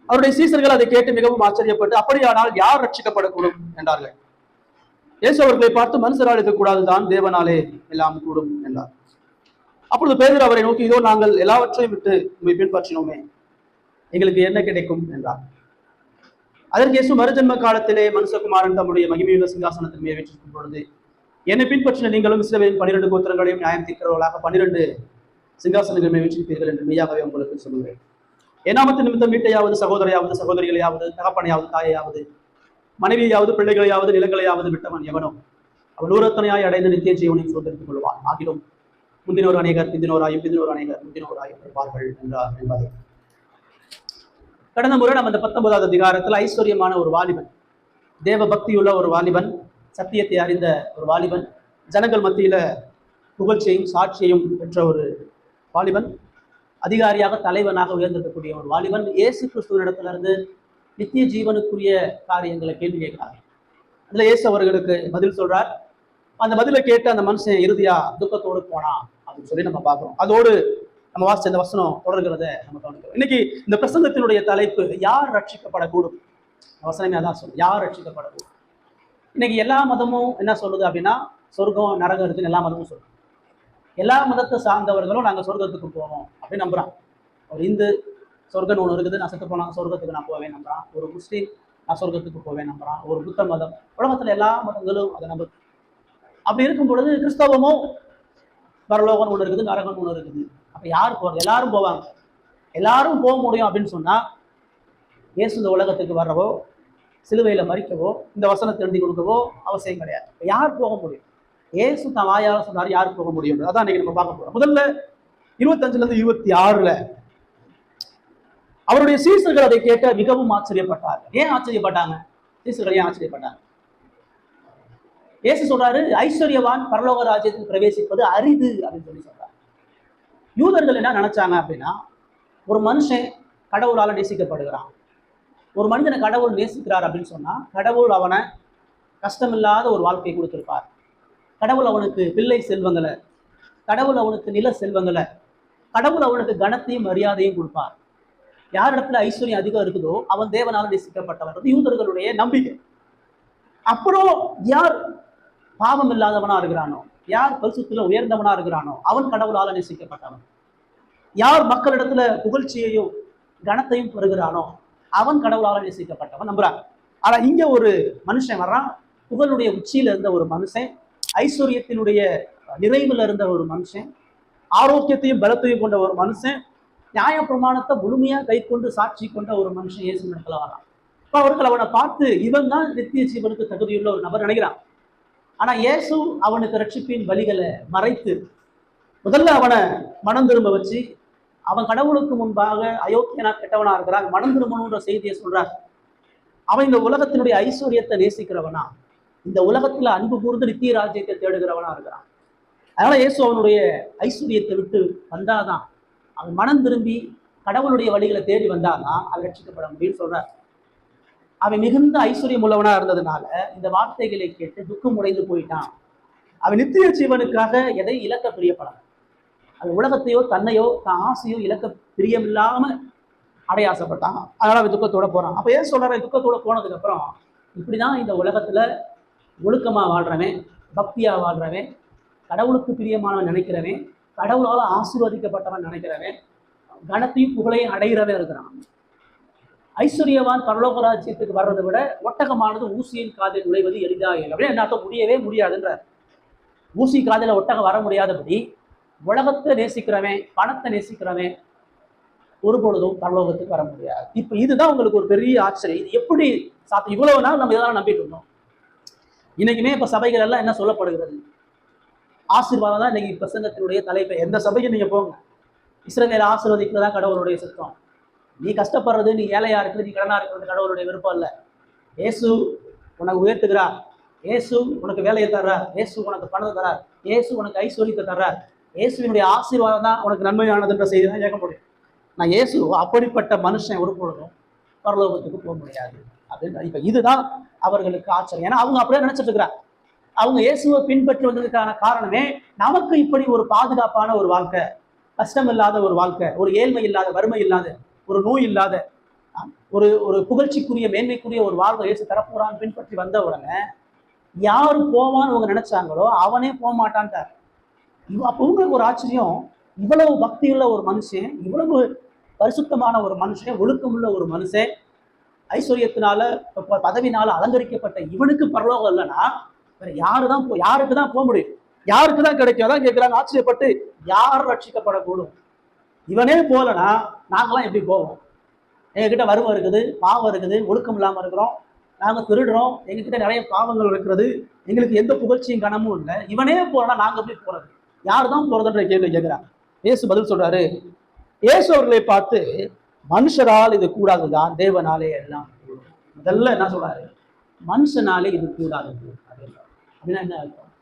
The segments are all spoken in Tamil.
அவருடைய சீசர்கள் அதை கேட்டு மிகவும் ஆச்சரியப்பட்டு, அப்படியானால் யார் ரட்சிக்கப்படக்கூடும் என்றார்கள். இயேசு அவர்களை பார்த்து, மனுஷரால் இருக்கக்கூடாதுதான், தேவனாலே எல்லாம் கூடும் என்றார். அப்பொழுது பேதுரு அவரை நோக்கி, இதோ நாங்கள் எல்லாவற்றையும் விட்டு உண்மை பின்பற்றினோமே, எங்களுக்கு என்ன கிடைக்கும் என்றார். அதற்கு இயேசு, மறுஜன்ம காலத்திலே மனுஷகுமாரன் தம்முடைய மகிமையுள்ள சிங்காசனத்தின் மேல் வீற்றிருக்கும் பொழுது என்னை பின்பற்றின நீங்களும் இஸ்ரவேலின் 12 கோத்திரங்களையும் நியாயம் தீர்க்கிறவர்களாக 12 சிங்காசனங்கள் மேல் வீற்றிருப்பீர்கள் என்று மெய்யாகவே உங்களுக்கு சொல்லுகிறேன். ஏனாமத்து நிமித்தம் வீட்டையாவது, சகோதரையாவது, சகோதரிகளையாவது, தகப்பனையாவது, தாயையாவது, மனைவியாவது, பிள்ளைகளையாவது, நிலங்களையாவது விட்டவன் எவனோ அவன் நூறத்தனையாய் அடைந்து நித்திய ஜீவனையும் சுதந்திரித்துக் கொள்வான். ஆகிலும் முந்தினோர் அநேகர், பிந்தினோராயும், பிந்தினோர் அநேகர் முந்தினோராயும் இருப்பார்கள் என்றார் என்பதை கடந்த முறை நம்ம இந்த 19வது அதிகாரத்தில் ஐஸ்வர்யமான ஒரு வாலிபன், தேவ பக்தியுள்ள ஒரு வாலிபன், சத்தியத்தை அறிந்த ஒரு வாலிபன், ஜனங்கள் மத்தியில புகழ்ச்சியையும் சாட்சியையும் பெற்ற ஒரு வாலிபன், அதிகாரியாக தலைவனாக உயர்ந்திருக்கக்கூடிய ஒரு வாலிபன், இயேசு கிறிஸ்துவனிடத்திலிருந்து நித்திய ஜீவனுக்குரிய காரியங்களை கேள்வி கேட்கிறார். அதுல இயேசு அவர்களுக்கு பதில் சொல்றார். அந்த பதிலை கேட்டு அந்த மனுஷன் இறுதியா துக்கத்தோடு போனான் அப்படின்னு சொல்லி நம்ம பார்க்கிறோம். அதோடு நம்ம வாசிச்ச இந்த வசனம் தொடர்கிறத நம்ம கவனிக்கிறோம். இன்னைக்கு இந்த பிரசங்கத்தினுடைய தலைப்பு, யார் ரட்சிக்கப்படக்கூடும்? வசனமே அதான் சொல்லும், யார் ரட்சிக்கப்படக்கூடும். இன்னைக்கு எல்லா மதமும் என்ன சொல்லுது அப்படின்னா, சொர்க்கம் நரகம் இருக்குன்னு எல்லா மதமும் சொல்லுது. எல்லா மதத்தை சார்ந்தவர்களும் நாங்கள் சொர்க்கத்துக்கு போவோம் அப்படின்னு நம்புறான். ஒரு இந்து சொர்க்கம் ஒன்று இருக்குது, நான் செத்து போனா சொர்க்கத்துக்கு நான் போவேன் நம்புறான். ஒரு முஸ்லீம் நான் சொர்க்கத்துக்கு போவேன் நம்புறான். ஒரு புத்த மதம், உலகத்துல எல்லா மதங்களும் அதை நம்புது. அப்படி இருக்கும் பொழுது கிறிஸ்தவமும் பரலோகம் ஒன்று இருக்குது, நரகம் ஒன்று இருக்குது. அப்ப யார் போறது? எல்லாரும் போவாங்க. எல்லாரும் போக முடியும் அப்படின்னு சொன்னா, இயேசு இந்த உலகத்துக்கு வர்றவோ, சிலுவையில மறிக்கவோ, இந்த வசனத்தை எழுதி கொடுக்கவோ அவசியம் கிடையாது. யார் போக முடியும்? இயேசு தான் வாயால சொன்னார், யார் போக முடியும்? அதான் இன்னைக்கு நம்ம பார்க்க போறோம். முதல்ல 25ல இருந்து 26 அவருடைய சீசர்கள் அதை கேட்ட மிகவும் ஆச்சரியப்பட்டார். ஏன் ஆச்சரியப்பட்டாங்க? சீசர்கள் ஏன் ஆச்சரியப்பட்டாங்க? இயேசு சொல்றாரு, ஐஸ்வர்யவான் பரலோக ராஜ்யத்தில் பிரவேசிப்பது அரிது அப்படின்னு சொல்லி சொல்றாரு. யூதர்கள் என்ன நினைச்சாங்க அப்படின்னா, ஒரு மனுஷன் கடவுளால நேசிக்கப்படுகிறான், ஒரு மனிதனை கடவுள் நேசிக்கிறார் அப்படின்னு சொன்னா, கடவுள் அவனை கஷ்டமில்லாத ஒரு வாழ்க்கை கொடுத்திருப்பார். கடவுள் அவனுக்கு பிள்ளை செல்வங்களை, கடவுள் அவனுக்கு நில செல்வங்களை, கடவுள் அவனுக்கு கனத்தையும் மரியாதையும் கொடுப்பார். யார் இடத்துல ஐஸ்வர்யம் அதிகம் இருக்குதோ அவன் தேவனால நேசிக்கப்பட்டவன். யூதர்களுடைய நம்பிக்கை. அப்புறம் யார் பாவம் இல்லாதவனா இருக்கிறானோ, யார் பரிசுத்தில உயர்ந்தவனா இருக்கிறானோ அவன் கடவுளால நேசிக்கப்பட்டவன். யார் மக்களிடத்துல புகழ்ச்சியையும் கனத்தையும் பெறுகிறானோ அவன் கடவுளால நேசிக்கப்பட்டவன் நம்புறாங்க. ஆனா இங்க ஒரு மனுஷன் வர்றான், புகழுடைய உச்சியில இருந்த ஒரு மனுஷன், ஐஸ்வர்யத்தினுடைய நிறைவுல இருந்த ஒரு மனுஷன், ஆரோக்கியத்தையும் பலத்தையும் கொண்ட ஒரு மனுஷன், நியாய பிரமாணத்தை முழுமையா கை கொண்டு சாட்சி கொண்ட ஒரு மனுஷன் இயேசு இடத்துல வரான். இப்ப அவர்கள் அவனை பார்த்து, இவன் தான் நித்திய ஜீவனுக்கு தகுதியுள்ள ஒரு நபர் நினைக்கிறான். ஆனா இயேசு அவனுக்கு ரட்சிப்பின் வழிகளை மறைத்து முதல்ல அவனை மனம் திரும்ப வச்சு, அவன் கடவுளுக்கு முன்பாக அயோக்கியனா கெட்டவனா இருக்கிறான், மனம் திரும்பணுன்ற செய்தியை சொல்றார். அவன் இந்த உலகத்தினுடைய ஐஸ்வர்யத்தை நேசிக்கிறவனா, இந்த உலகத்துல அன்பு கூர்ந்து நித்திய ராஜ்யத்தை தேடுகிறவனா இருக்கிறான். அதனால இயேசு அவனுடைய ஐஸ்வர்யத்தை விட்டு வந்தாதான், அவன் மனம் திரும்பி கடவுளுடைய வழிகளை தேடி வந்தாதான் அவன் ரட்சிக்கப்பட முடியும்னு சொல்றார். அவன் மிகுந்த ஐஸ்வர்யம் உள்ளவனா இருந்ததுனால இந்த வார்த்தைகளை கேட்டு துக்கம் உடைந்து போயிட்டான். அவன் நித்திய ஜீவனுக்காக எதை இழக்க பிரியப்படான். அது உலகத்தையோ தன்னையோ தான் ஆசையோ இழக்க பிரியமில்லாம அடையாசப்பட்டான். அதனால அவன் துக்கத்தோட போறான். அப்ப ஏன் சொல்றாரு, துக்கத்தோட போனதுக்கு அப்புறம் இப்படிதான் இந்த உலகத்துல ஒழுக்கமா வாழ்றவன், பக்தியா வாழ்றவன், கடவுளுக்கு பிரியமானவன் நினைக்கிறவன், கடவுளால ஆசீர்வதிக்கப்பட்டவன் நினைக்கிறவன், கனத்தையும் புகழையும் அடைகிறவன் இருக்கிறான். ஐஸ்வர்யவான் பரலோக ராஜ்யத்துக்கு வர்றதை விட ஒட்டகமானது ஊசியின் காதில் நுழைவது எளிதாக அப்படின்னு என்ன அர்த்தம்? முடியவே முடியாதுன்ற. ஊசி காதில ஒட்டகம் வர முடியாதபடி உலகத்தை நேசிக்கிறவன், பணத்தை நேசிக்கிறவன் ஒருபொழுதும் பரலோகத்துக்கு வர முடியாது. இப்ப இதுதான் உங்களுக்கு ஒரு பெரிய ஆச்சரியம். இது எப்படி சாத்தியம்? இவ்வளவு நாள் நம்ம இதெல்லாம் நம்பிட்டு இருந்தோம். இன்னைக்குமே இப்ப சபைகள் எல்லாம் என்ன சொல்லப்படுகிறது? ஆசீர்வாதம் தான் இன்னைக்கு பிரசங்கத்தினுடைய தலைப்பு. எந்த சபைக்கு நீங்க போங்க, இஸ்ரவேலை ஆசீர்வதிக்கிறதா கடவுளுடைய சித்தம். நீ கஷ்டப்படுறது, நீ ஏழையா இருக்கிறது, நீ கடனா இருக்கிறது கடவுளுடைய விருப்பம் இல்லை. இயேசு உனக்கு உயர்த்துகிறார், இயேசு உனக்கு வேலையை தர்றார், இயேசு உனக்கு பணத்தை தர்றார், இயேசு உனக்கு ஐஸ்வர்யத்தை தர்றார், இயேசுவினுடைய ஆசீர்வாதம் தான் உனக்கு நன்மையானதுன்ற செய்தி தான் கேட்க முடியும். நான் இயேசு அப்படிப்பட்ட மனுஷன் ஒரு பொழுதும் பரலோகத்துக்கு போக முடியாது அப்படின்னு. இப்ப இதுதான் அவர்களுக்கு ஆச்சரியம். ஏன்னா அவங்க அப்படியே நினைச்சிட்டு இருக்கிறார். அவங்க இயேசுவை பின்பற்றி வந்ததுக்கான காரணமே, நமக்கு இப்படி ஒரு பாதுகாப்பான ஒரு வாழ்க்கை, கஷ்டம் இல்லாத ஒரு வாழ்க்கை, ஒரு ஏழ்மை இல்லாத, வறுமை இல்லாத, ஒரு நோய் இல்லாத, ஒரு ஒரு புகழ்ச்சிக்குரிய மேன்மைக்குரிய ஒரு வாழ்வை இயேசு தரப்போறான்னு பின்பற்றி வந்த உடனே யாரு போவான்னு அவங்க நினைச்சாங்களோ அவனே போக மாட்டான்ட்டார். அப்போ உங்களுக்கு ஒரு ஆச்சரியம், இவ்வளவு பக்தியுள்ள ஒரு மனுஷன், இவ்வளவு பரிசுத்தமான ஒரு மனுஷன், ஒழுக்கமுள்ள ஒரு மனுஷன், ஐஸ்வர்யத்தினால பதவினால அலங்கரிக்கப்பட்ட இவனுக்கு பரலோகம் இல்லைன்னா வேற யாருக்கு தான் போக முடியும், யாருக்கு தான் கிடைக்கும்? அதான் கேட்கிறாங்க ஆச்சரியப்பட்டு, யார் ரட்சிக்கப்படக்கூடும்? இவனே போகலன்னா நாங்களாம் எப்படி போவோம்? எங்ககிட்ட வறுமை இருக்குது, பாவம் இருக்குது, ஒழுக்கம் இல்லாமல் இருக்கிறோம், நாங்கள் திருடுறோம், எங்ககிட்ட நிறைய பாவங்கள் இருக்கிறது, எங்களுக்கு எந்த புகழ்ச்சியும் கனமும் இல்லை, இவனே போறோம்னா நாங்கள் எப்படி போறது? யார் தான் போறதுன்ற கேள்வி கேட்கிறாங்க. இயேசு பதில் சொல்றாரு. இயேசு அவர்களை பார்த்து, மனுஷரால் இது கூடாதுதான், தேவனாலே எல்லாம் கூடும். முதல்ல என்ன சொல்றாரு? மனுஷனாலே இது கூடாது அப்படின்னா என்ன அர்த்தம்?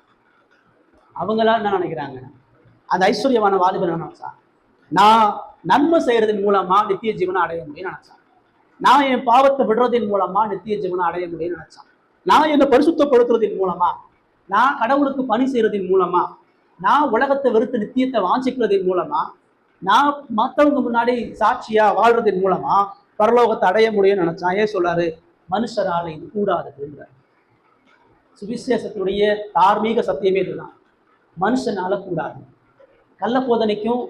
அவங்களா என்ன நினைக்கிறாங்க? அந்த ஐஸ்வர்யமான வாலிபன் என்ன நினைச்சா, நான் நன்மை செய்யறதன் மூலமா நித்திய ஜீவனை அடைய முடியும்னு நினைச்சான். நான் என் பாவத்தை விடுறதின் மூலமா நித்திய ஜீவனை அடைய முடியும்னு நினைச்சான். நான் என்னை பரிசுத்தப்படுத்துறதின் மூலமா, நான் கடவுளுக்கு பணி செய்யறதின் மூலமா, நான் உலகத்தை வெறுத்து நித்தியத்தை வாஞ்சிக்கிறதின் மூலமா, நான் மற்றவங்க முன்னாடி சாட்சியா வாழ்றதின் மூலமா பரலோகத்தை அடைய முடியும்னு நினைச்சான். ஏன் சொல்றாரு? மனுஷரால இது கூடாதுன்றார். சுவிசேஷத்துடைய தார்மீக சத்தியமே இதுதான், மனுஷனால கூடாது. கள்ள போதனைக்கும்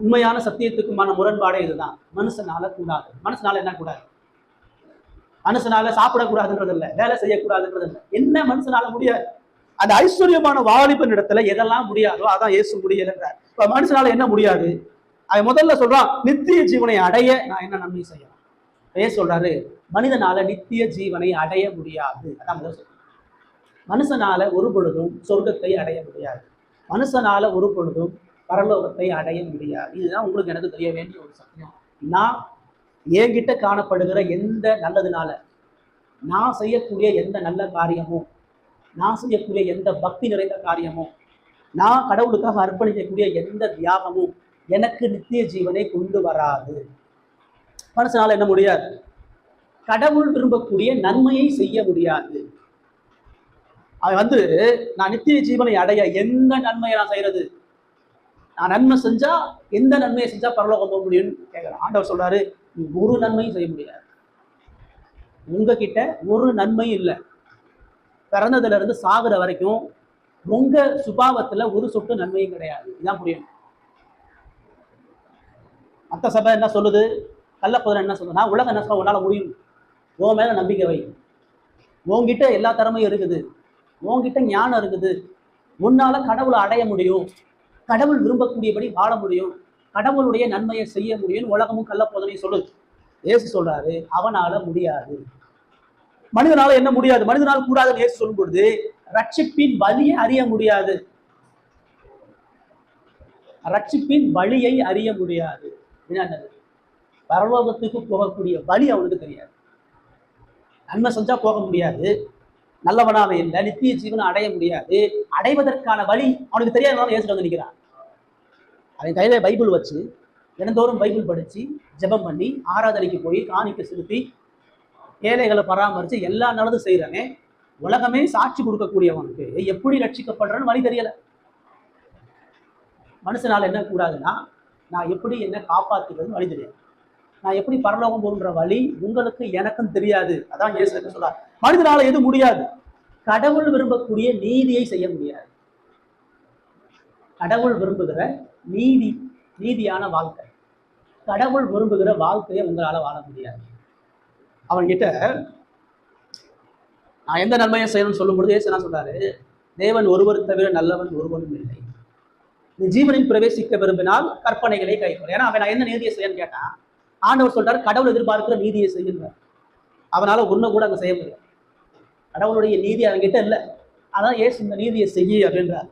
உண்மையான சத்தியத்துக்குமான முரண்பாடே இதுதான், மனுஷனால கூடாது. மனுஷனால என்ன கூடாது? மனுஷனால சாப்பிடக்கூடாதுன்றது இல்லை, வேலை செய்யக்கூடாதுன்றது இல்லை, என்ன மனுஷனால முடியாது? அந்த ஐஸ்வர்யமான வாலிபன் இடத்துல எதெல்லாம் முடியாதோ அதான் இயேசு முடியலன்றார். இப்ப மனுஷனால என்ன முடியாது? அவன் முதல்ல சொல்றான், நித்திய ஜீவனை அடைய நான் என்ன நன்மை செய்யலாம்? ஏன் சொல்றாரு? மனிதனால நித்திய ஜீவனை அடைய முடியாது. அதான் முதல் சொல்றேன். மனுஷனால ஒரு பொழுதும் சொர்க்கத்தை அடைய முடியாது, மனுஷனால ஒரு பொழுதும் பரலோகத்தை அடைய முடியாது. இதுதான் உங்களுக்கு எனக்கு தெரிய வேண்டிய ஒரு சத்தியம். நான் என்கிட்ட காணப்படுகிற எந்த நல்லதுனால, நான் செய்யக்கூடிய எந்த நல்ல காரியமும், நான் செய்யக்கூடிய எந்த பக்தி நிறைந்த காரியமும், நான் கடவுளுக்காக அர்ப்பணிக்கக்கூடிய எந்த தியாகமும் எனக்கு நித்திய ஜீவனை கொண்டு வராது. மனுஷனால என்ன முடியாது? கடவுள் விரும்பக்கூடிய நன்மையை செய்ய முடியாது. அவன் நான் நித்திய ஜீவனை அடைய எந்த நன்மையை நான் செய்யறது? நான் நன்மை செஞ்சா எந்த நன்மையை செஞ்சா பரலோகம் போக முடியும்னு கேட்கிறான். ஆண்டவர் சொல்றாரு, நீ ஒரு நன்மையும் செய்ய முடியாது. உங்ககிட்ட ஒரு நன்மையும் இல்லை. பிறந்ததுல இருந்து சாகுற வரைக்கும் உங்க சுபாவத்துல ஒரு சொட்டு நன்மையும் கிடையாது. இதான் புரியும். மற்ற சபை என்ன சொல்லுது, கள்ளப்போதனை என்ன சொல்லுதுன்னா, உலகம் என்ன சொல்ல, உன்னால முடியும், உன் மேல நம்பிக்கை வை, உன்கிட்ட எல்லா திறமையும் இருக்குது, உன்கிட்ட ஞானம் இருக்குது, உன்னால கடவுளை அடைய முடியும், கடவுள் விரும்பக்கூடியபடி வாழ முடியும், கடவுளுடைய நன்மையை செய்ய முடியும்னு உலகமும் கள்ளப்போதனை சொல்லுது. இயேசு சொல்றாரு, அவனால முடியாது. மனிதனால என்ன முடியாது? மனிதனால் கூடாதுன்னு இயேசு சொல்லும் பொழுது, ரட்சிப்பின் வழியை அறிய முடியாது. ரட்சிப்பின் வழியை அறிய முடியாது. பரலோகத்துக்கு போகக்கூடிய வழி அவனுக்கு தெரியாது. நன்மை செஞ்சா போக முடியாது, நல்லவனாக இல்லை, நித்திய ஜீவனை அடைய முடியாது. அடைவதற்கான வழி அவனுக்கு தெரியாதனால இயேசு வந்து நிற்கிறான். அவன் கையில பைபிள் வச்சு தினந்தோறும் பைபிள் படிச்சு ஜெபம் பண்ணி ஆராதனைக்கு போய் காணிக்க செலுத்தி ஏழைகளை பராமரித்து எல்லா நல்லதும் செய்கிறானே, உலகமே சாட்சி கொடுக்கக்கூடியவனுக்கு எப்படி ரட்சிக்கப்படுறன்னு வழி தெரியல. மனுஷனால என்ன கூடாதுன்னா, நான் எப்படி என்ன காப்பாற்றுறதுன்னு வழி தெரியாது, நான் எப்படி பரலோகம் போகின்ற வழி உங்களுக்கு எனக்கும் தெரியாது. அதான் இயேசு சொல்றார், மனிதனால எது முடியாது? கடவுள் விரும்பக்கூடிய நீதியை செய்ய முடியாது. கடவுள் விரும்புகிற நீதியான வாழ்க்கை, கடவுள் விரும்புகிற வாழ்க்கையை உங்களால வாழ முடியாது. அவன்கிட்ட நான் எந்த நன்மையை செய்யணும்னு சொல்லும் பொழுது இயேசு என்ன சொல்றாரு, தேவன் ஒருவர் தவிர நல்லவன் ஒருவனும் இல்லை, நீ ஜீவனில் பிரவேசிக்க விரும்பினால் கற்பனைகளை கைக்கொள். ஏன்னா அவன் நான் என்ன நீதியை செய்யன்னு கேட்டான். ஆண்டவர் சொல்றாரு, கடவுள் எதிர்பார்க்கிற நீதியை செய்யுங்க. அவனால ஒண்ணு கூட அங்க செய்ய முடியாது, கடவுளுடைய நீதி அவன்கிட்ட இல்லை. அதான் இயேசு இந்த நீதியை செய்ய அப்படின்றார்.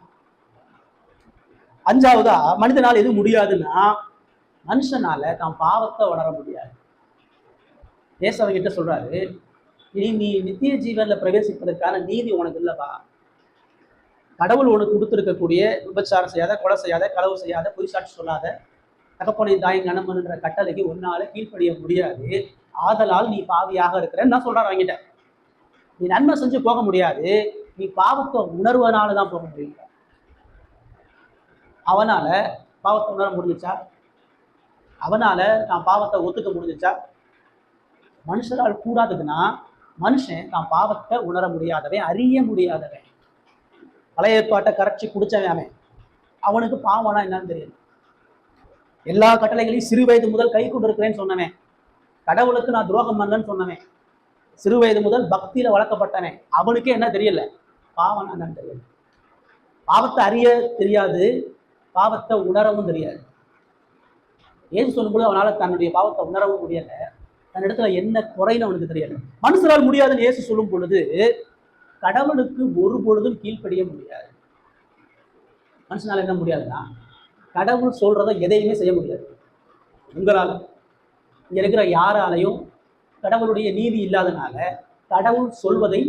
அஞ்சாவதா, மனிதனால் எது முடியாதுன்னா, மனுஷனால தான் பாவத்தை உணர முடியாது. இயேசு அவன்கிட்ட சொல்றாரு, நீ நித்திய ஜீவன்ல பிரவேசிப்பதற்கான நீதி உனக்கு இல்லப்பா. கடவுள் உனக்கு கொடுத்துருக்கக்கூடிய விபச்சாரம் செய்யாத, கொலை செய்யாத, களவு செய்யாத, பொய் சாட்சி சொல்லாத, தகப்பனை தாய் கணவன்ன்ற கட்டளைக்கு ஒன்னால கீழ்ப்படிய முடியாது. ஆதலால் நீ பாவியாக இருக்கிறன்னு நான் சொல்றாரு அவங்கிட்ட. நீ நன்மை செஞ்சு போக முடியாது, நீ பாவத்தை உணர்வனாலதான் போக முடியும். அவனால பாவத்தை உணர முடிஞ்சிச்சா? அவனால தான் பாவத்தை ஒத்துக்க முடிஞ்சிச்சா? மனுஷரால் கூடாததுன்னா மனுஷன் தான் பாவத்தை உணர முடியாதவன், அறிய முடியாதவன். பழைய ஏற்பாட்டை கரைச்சி குடிச்சவன் அவன். அவனுக்கு பாவம்னா என்னன்னு தெரியும். எல்லா கட்டளைகளையும் சிறு வயது முதல் கை கொண்டு இருக்கிறேன்னு சொன்னவன், கடவுளுக்கு நான் துரோகம் பண்ணலன்னு சொன்னவன், சிறு வயது முதல் பக்தியில வளர்க்கப்பட்டவன், அவனுக்கே என்ன தெரியல, பாவம் என்னன்னு தெரியல. பாவத்தை அறிய தெரியாது, பாவத்தை உணரவும் தெரியாது. ஏது சொல்லும்போது அவனால தன்னுடைய பாவத்தை உணரவும் முடியல, தன் இடத்துல என்ன குறைன்னு அவனுக்கு தெரியல. மனுஷரால் முடியாதுன்னு இயேசு சொல்லும் பொழுது கடவுளுக்கு ஒரு பொழுதும் கீழ்ப்படிய முடியாது. மனுஷனால என்ன முடியாதுன்னா கடவுள் சொல்றதை எதையுமே செய்ய முடியாது. உங்களால், இங்க இருக்கிற யாராலையும் கடவுளுடைய நீதி இல்லாதனால கடவுள் சொல்வதை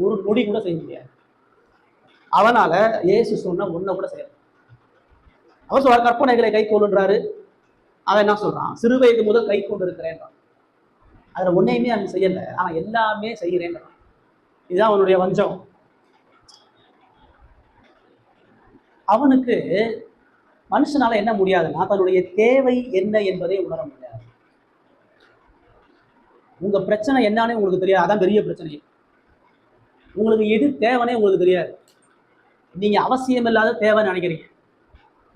ஒரு நொடி கூட செய்ய முடியாது. அவனால இயேசு சொன்ன ஒன்றை கூட செய்ய. அவர் சொல்ற கற்பனைகளை கை கொள்ளுன்றாரு. அவன் என்ன சொல்றான்? சிறு வயது முதல் கை கொண்டு இருக்கிறேன். அதுல ஒன்னையுமே அவன் செய்யல, ஆனா எல்லாமே செய்கிறேன். இதுதான் அவனுடைய வஞ்சம். அவனுக்கு மனுஷனால என்ன முடியாதுன்னா தன்னுடைய தேவை என்ன என்பதை உணர முடியாது. உங்க பிரச்சனை என்னன்னு உங்களுக்கு தெரியாது, அதான் பெரிய பிரச்சனை. உங்களுக்கு எது தேவைன்னே உங்களுக்கு தெரியாது. நீங்க அவசியம் இல்லாத தேவைன்னு நினைக்கிறீங்க.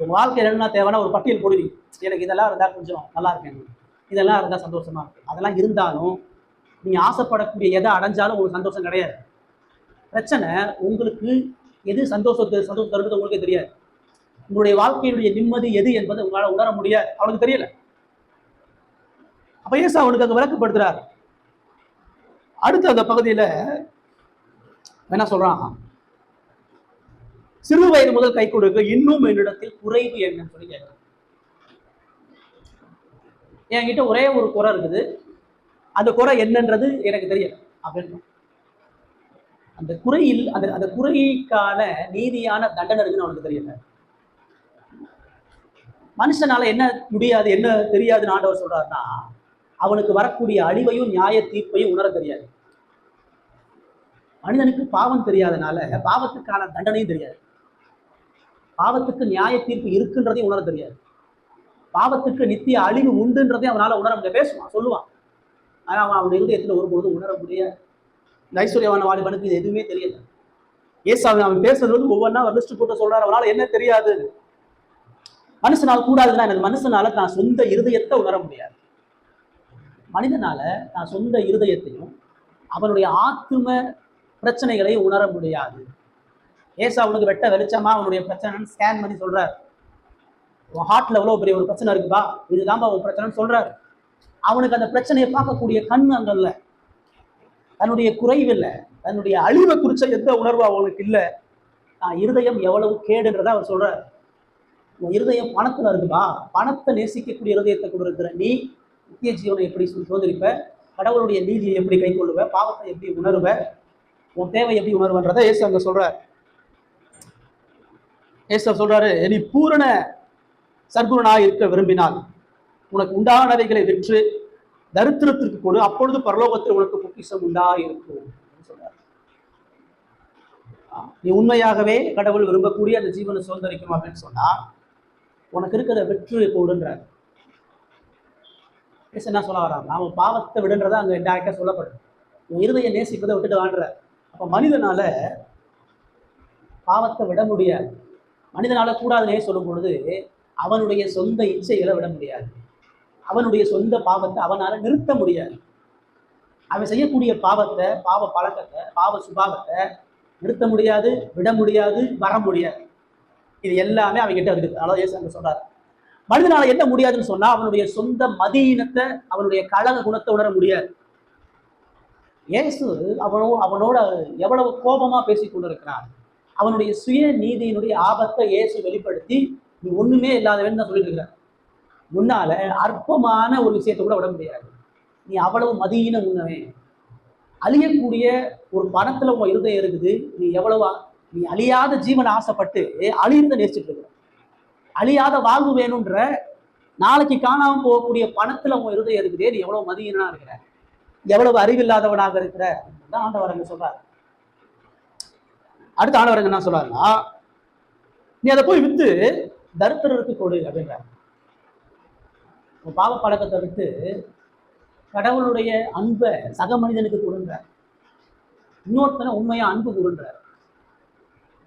உங்க வாழ்க்கையில் என்ன தேவைன்னா ஒரு பட்டியல் போடுவீங்க. எனக்கு இதெல்லாம் இருந்தால் கொஞ்சம் நல்லா இருக்கேன், இதெல்லாம் இருந்தால் சந்தோஷமா இருக்கு. அதெல்லாம் இருந்தாலும் நீங்க ஆசைப்படக்கூடிய எதை அடைஞ்சாலும் உங்களுக்கு சந்தோஷம் கிடையாது. பிரச்சனை உங்களுக்கு எது சந்தோஷம் தருவது உங்களுக்கே தெரியாது. உங்களுடைய வாழ்க்கையினுடைய நிம்மதி எது என்பதை உங்களால் உணர முடியாது, அவனுக்கு தெரியல. அப்ப இயேசு அவனுக்கு அங்க விளக்கப்படுத்துறார். அடுத்த அந்த பகுதியில என்ன சொல்றான்? சிறு வயது முதல் கை கொடுக்க இன்னும் என்னிடத்தில் குறைவு என்னன்னு சொல்லி கேட்கிறான். என்கிட்ட ஒரே ஒரு குறை இருக்குது, அந்த குறை என்னன்றது எனக்கு தெரியல அப்படின்னு. அந்த குறையில் அந்த குறைக்கான நீதியான தண்டனை இருக்குன்னு அவனுக்கு தெரியல. மனுஷனால என்ன முடியாது, என்ன தெரியாதுன்னு ஆண்டவர் சொல்றாருன்னா அவனுக்கு வரக்கூடிய அழிவையும் நியாய தீர்ப்பையும் உணர தெரியாது. மனிதனுக்கு பாவம் தெரியாதனால பாவத்துக்கான தண்டனையும் தெரியாது, பாவத்துக்கு நியாய தீர்ப்பு இருக்குன்றதையும் உணர தெரியாது, பாவத்துக்கு நித்திய அழிவு உண்டுன்றதையும் அவனால உணர முடியாது. பேசுவான், சொல்லுவான், ஆனா அவன் இருதயத்துல ஒருபொழுது உணர முடியாது. இந்த ஐஸ்வர்யவான வாலிபனுக்கு இது எதுவுமே தெரியல. ஏசு அவன் பேசுறது ஒவ்வொன்றா லிஸ்ட் போட்டு சொல்றாரு. அவனால என்ன தெரியாது? மனுஷனால் கூடாதுன்னா எனக்கு மனுஷனால தான் சொந்த இருதயத்தை உணர முடியாது. மனிதனால தான் சொந்த இருதயத்தையும் அவனுடைய ஆத்தும பிரச்சனைகளை உணர முடியாது. ஏசா அவனுக்கு வெட்ட வெளிச்சமா அவனுடைய பிரச்சனைன்னு ஸ்கேன் பண்ணி சொல்றாரு. உன் ஹார்ட்ல எவ்வளவு பெரிய ஒரு பிரச்சனை இருக்குப்பா, இதுதான் உன் பிரச்சனைன்னு சொல்றாரு. அவனுக்கு அந்த பிரச்சனையை பார்க்கக்கூடிய கண் அங்க இல்லை, தன்னுடைய குறைவு இல்லை, தன்னுடைய அழிவை குறிச்ச எந்த உணர்வு அவனுக்கு இல்லை. இருதயம் எவ்வளவு கேடுன்றத அவர் சொல்றாரு. உன் இருதயம் பணத்துல இருக்குப்பா, பணத்தை நேசிக்கக்கூடிய இருதயத்தை கொடுக்கிற நீ நித்திய ஜீவனை எப்படி சோதரிப்ப, கடவுளுடைய நீதியை எப்படி கை கொள்ளுவ, பாவத்தை எப்படி உணர்வ, உன் தேவை எப்படி உணர்வன்றதை ஏசு அங்க சொல்றாரு. ஏசு சொல்றாரு, நீ பூரண சர்க்குணனாய் இருக்க விரும்பினால் உனக்கு உண்டானவைகளை விற்று தரித்திரத்திற்கு கொடு, அப்பொழுது பரலோகத்தில் உனக்கு பொக்கிஷம் உண்டாயிருக்கும் சொல்றாரு. நீ உண்மையாகவே கடவுள் விரும்பக்கூடிய அந்த ஜீவனை சுதந்திரிக்கணும் அப்படின்னு சொன்னா உனக்கு இருக்கிற வெற்றி போடுன்றார். என்ன சொல்ல வர்றாங்க? நாம பாவத்தை விடுன்றத அங்க டைரக்டா சொல்லப்படுது. உன் இருதய நேசிப்பதை விட்டுட்டு வாங்குற. அப்ப மனிதனால பாவத்தை விட முடியாது. மனிதனால கூடாதுன்னே சொல்லும் பொழுது அவனுடைய சொந்த இச்சைகளை விட முடியாது, அவனுடைய சொந்த பாவத்தை அவனால நிறுத்த முடியாது. அவன் செய்யக்கூடிய பாவத்தை, பாவ பழக்கத்தை, பாவ சுபாவத்தை நிறுத்த முடியாது, விட முடியாது, வர முடியாது. இது எல்லாமே அவங்ககிட்ட இருக்குது. அதாவது இயேசு அங்க சொல்றாரு, மனிதனால என்ன முடியாதுன்னு சொன்னா அவனுடைய சொந்த மதியினத்தை, அவனுடைய கழக குணத்தை உணர முடியாது. இயேசு அவனோட எவ்வளவு கோபமா பேசிக் கொண்டிருக்கிறான். அவனுடைய சுய நீதியினுடைய ஆபத்தை இயேசு வெளிப்படுத்தி நீ ஒண்ணுமே இல்லாதவன் தான் சொல்லிட்டு இருக்கிறார். முன்னால அற்பமான ஒரு விஷயத்தை கூட விட முடியாது. நீ அவ்வளவு மதியின உண்ணவே, அழியக்கூடிய ஒரு பணத்துல உன் இருதயம் இருக்குது. நீ அழியாத ஜீவனை ஆசைப்பட்டு அழியறத நேசிச்சுட்டு இருக்கிற, அழியாத வாழ்வு வேணும்ன்ற நாளைக்கு காணாம போகக்கூடிய பணத்துல உன் இருதயம் இருக்குது. நீ எவ்வளவு மதியனா இருக்கிற, எவ்வளவு அறிவில்லாதவனாக இருக்கிற ஆண்டவர் அங்க சொல்றாரு. அடுத்த ஆண்டவர் என்ன சொல்றாருன்னா, நீ அதை போய் வித்து தரித்திரருக்கு கொடு அப்படின்ற. பாவ பழக்கத்தை விட்டு கடவுளுடைய அன்பை சக மனிதனுக்கு கொடுன்றார். இன்னொருத்தனை உண்மையா அன்பு கூறுன்றார்.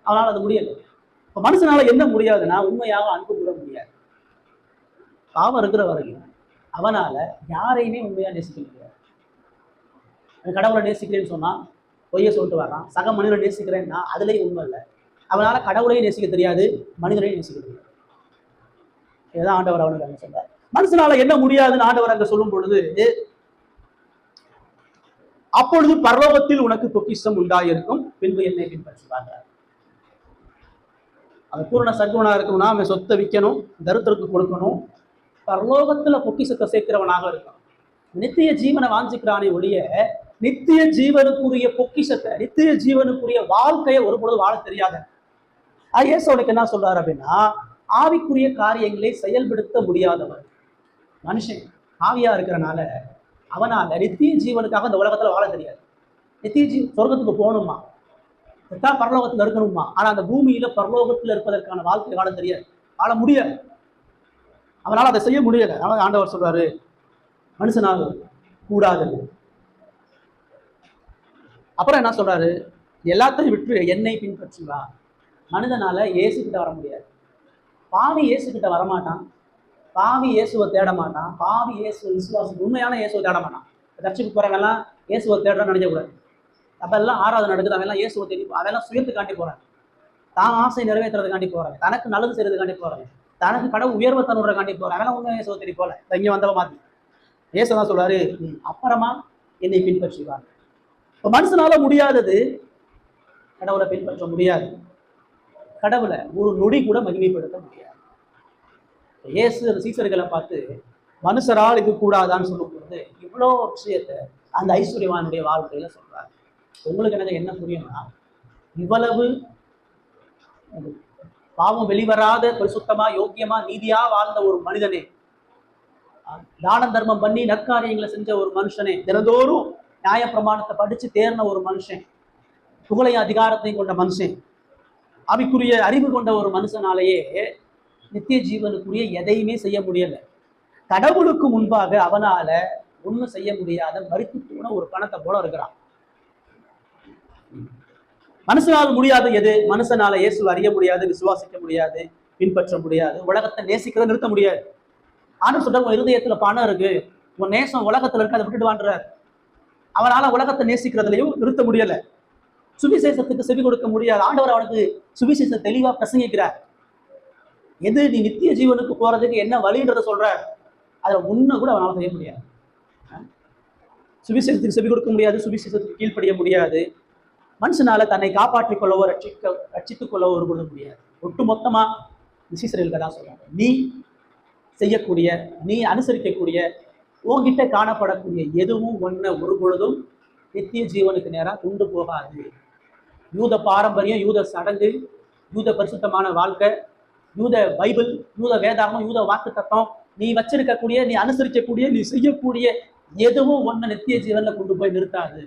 அவனால் அது முடியலை. இப்போ மனுஷனால என்ன முடியாதுன்னா உண்மையாக அன்பு கூற முடியாது. பாவம் இருக்கிற வரைக்கும் அவனால யாரையுமே உண்மையா நேசிக்க முடியாது. கடவுளை நேசிக்கிறேன்னு சொன்னா பொய்ய சொல்லிட்டு வர்றான். சக மனிதனை நேசிக்கிறேன்னா அதுலேயும் உண்மை இல்லை. அவனால கடவுளையும் நேசிக்க தெரியாது, மனிதனையும் நேசிக்க தெரியாது. இதுதான் ஆண்டவர் அவனுக்கு அங்க சொல்றார். மனுஷனால என்ன முடியாதுன்னு ஆண்டவர் அங்க சொல்லும் பொழுது, அப்பொழுது பரலோகத்தில் உனக்கு பொக்கிஷம் உண்டாயிருக்கும், பின்பு என்னை பின்பற்றுவாங்க. அவன் பூரண சர்க்குவனா இருக்கணும்னா அவன் சொத்தை விற்கணும், தருத்திற்கு கொடுக்கணும், பரலோகத்துல பொக்கிஷத்தை சேர்க்கிறவனாக இருக்கணும். நித்திய ஜீவனை வாஞ்சிக்கிறானே ஒழிய நித்திய ஜீவனுக்குரிய பொக்கிஷத்தை, நித்திய ஜீவனுக்குரிய வாழ்க்கையை ஒரு பொழுது வாழ தெரியாத. இயேசு அவனுக்கு என்ன சொல்றாரு அப்படின்னா, ஆவிக்குரிய காரியங்களை செயல்படுத்த முடியாதவன் மனுஷன் ஆவியா இருக்கிறனால அவனால நித்திய ஜீவனுக்காக இந்த உலகத்துல வாழ தெரியாது. நித்திய சொர்க்கத்துக்கு போகணுமா, பரலோகத்துல இருக்கணுமா, ஆனா அந்த பூமியில பரலோகத்துல இருப்பதற்கான வாழ்க்கை வாழ தெரியாது, வாழ முடியாது. அவனால அதை செய்ய முடியல. அதனால ஆண்டவர் சொல்றாரு, மனுஷனால் கூடாது. அப்புறம் என்ன சொல்றாரு, எல்லாத்தையும் விட்டு என்னை பின்பற்றுவா. மனிதனால இயேசுகிட்ட வர முடியாது. பாவி இயேசுகிட்ட வரமாட்டான், பாவி இயேசுவை தேட மாட்டான், பாவி இயேசு விசுவாசம் உண்மையான இயேசுவை தேட மாட்டான். சர்ச்சுக்கு போறவங்கெல்லாம் இயேசுவை தேடுறான்னு நினைக்கக்கூடாது. அப்பெல்லாம் ஆராதனை நடக்குது, அவெல்லாம் இயேசுவை தேடி, அவெல்லாம் சுயத்துக்காண்டி போறாங்க, தான் ஆசை நிறைவேற்றுறதுக்காண்டி போறாங்க, தனக்கு நல்லது செய்யறதுக்காண்டி போறாங்க, தனக்கு கடவுள் உயர்வை தன்னுறதுக்காண்டி போறாங்க. அவெல்லாம் உண்மை இயேசுவை தேடி போல. இங்க வந்தவ மாதிரி இயேசு தான் சொல்றாரு, அப்புறமா என்னை பின்பற்றுவாங்க. இப்போ மனுஷனால முடியாதது கடவுளை பின்பற்ற முடியாது, கடவுளை ஒரு நொடி கூட மகிமைப்படுத்த முடியாது. இயேசு அந்த சீசர்களை பார்த்து மனுஷரால் இது கூடாதான்னு சொல்லும் பொழுது இவ்வளோ விஷயத்தை அந்த ஐஸ்வர்யவானுடைய வாழ்க்கையில சொல்றாரு. உங்களுக்கு எனக்கு என்ன புரியும்னா, இவ்வளவு பாவம் வெளிவராத பரிசுத்தமா யோக்கியமா நீதியா வாழ்ந்த ஒரு மனிதனே, தான தர்மம் பண்ணி நற்காரியங்களை செஞ்ச ஒரு மனுஷனே, தினந்தோறும் நியாய பிரமாணத்தை படிச்சு தேர்ன ஒரு மனுஷன், புகழையும் அதிகாரத்தையும் கொண்ட மனுஷன், அவைக்குரிய அறிவு கொண்ட ஒரு மனுஷனாலேயே நித்திய ஜீவனுக்குரிய எதையுமே செய்ய முடியல. கடவுளுக்கு முன்பாக அவனால ஒன்றும் செய்ய முடியாத மரித்து போன ஒரு பணத்தை போல இருக்கிறான். மனுஷனால் முடியாது எது? மனுஷனால இயேசு அறிய முடியாது, விசுவாசிக்க முடியாது, பின்பற்ற முடியாது, உலகத்தை நேசிக்கிறத நிறுத்த முடியாது. ஆனா சொல்ற, உன் இருதயத்துல பணம் இருக்கு, உன் நேசம் உலகத்துல இருக்கு, அதை விட்டுட்டு வாண்டுறார். அவனால உலகத்தை நேசிக்கிறதுலையும் நிறுத்த முடியல, சுவிசேஷத்துக்கு செவி கொடுக்க முடியாது. ஆண்டவர் அவனுக்கு சுவிசேஷம் தெளிவா பிரசங்கிக்கிறார். எது நீ நித்திய ஜீவனுக்கு போறதுக்கு என்ன வழின்றதை சொல்ற, அதுல ஒண்ணு கூட அவனால செய்ய முடியாது. சுவிசேஷத்துக்கு செவி கொடுக்க முடியாது, சுவிசேஷத்துக்கு கீழ்ப்படிய முடியாது, மனுஷனால தன்னை காப்பாற்றிக் கொள்ளவோ ரட்சித்துக் கொள்ளவோ ஒரு பொழுது முடியாது. ஒட்டு மொத்தமா சீசர்களுக்கு தான் சொல்றாங்க, நீ செய்யக்கூடிய, நீ அனுசரிக்கக்கூடிய, உன்கிட்ட காணப்படக்கூடிய எதுவும் ஒன்ன ஒரு பொழுதும் நித்திய ஜீவனுக்கு நேரம் கொண்டு போகாது. யூத பாரம்பரியம், யூத சடங்கு, யூத பரிசுத்தமான வாழ்க்கை, யூத பைபிள், யூத வேதாகமம், யூத வாக்கு தத்துவம், நீ வச்சிருக்கக்கூடிய, நீ அனுசரிக்கக்கூடிய, நீ செய்யக்கூடிய எதுவும் ஒன்ன நித்திய ஜீவன்ல கொண்டு போய் நிறுத்தாது.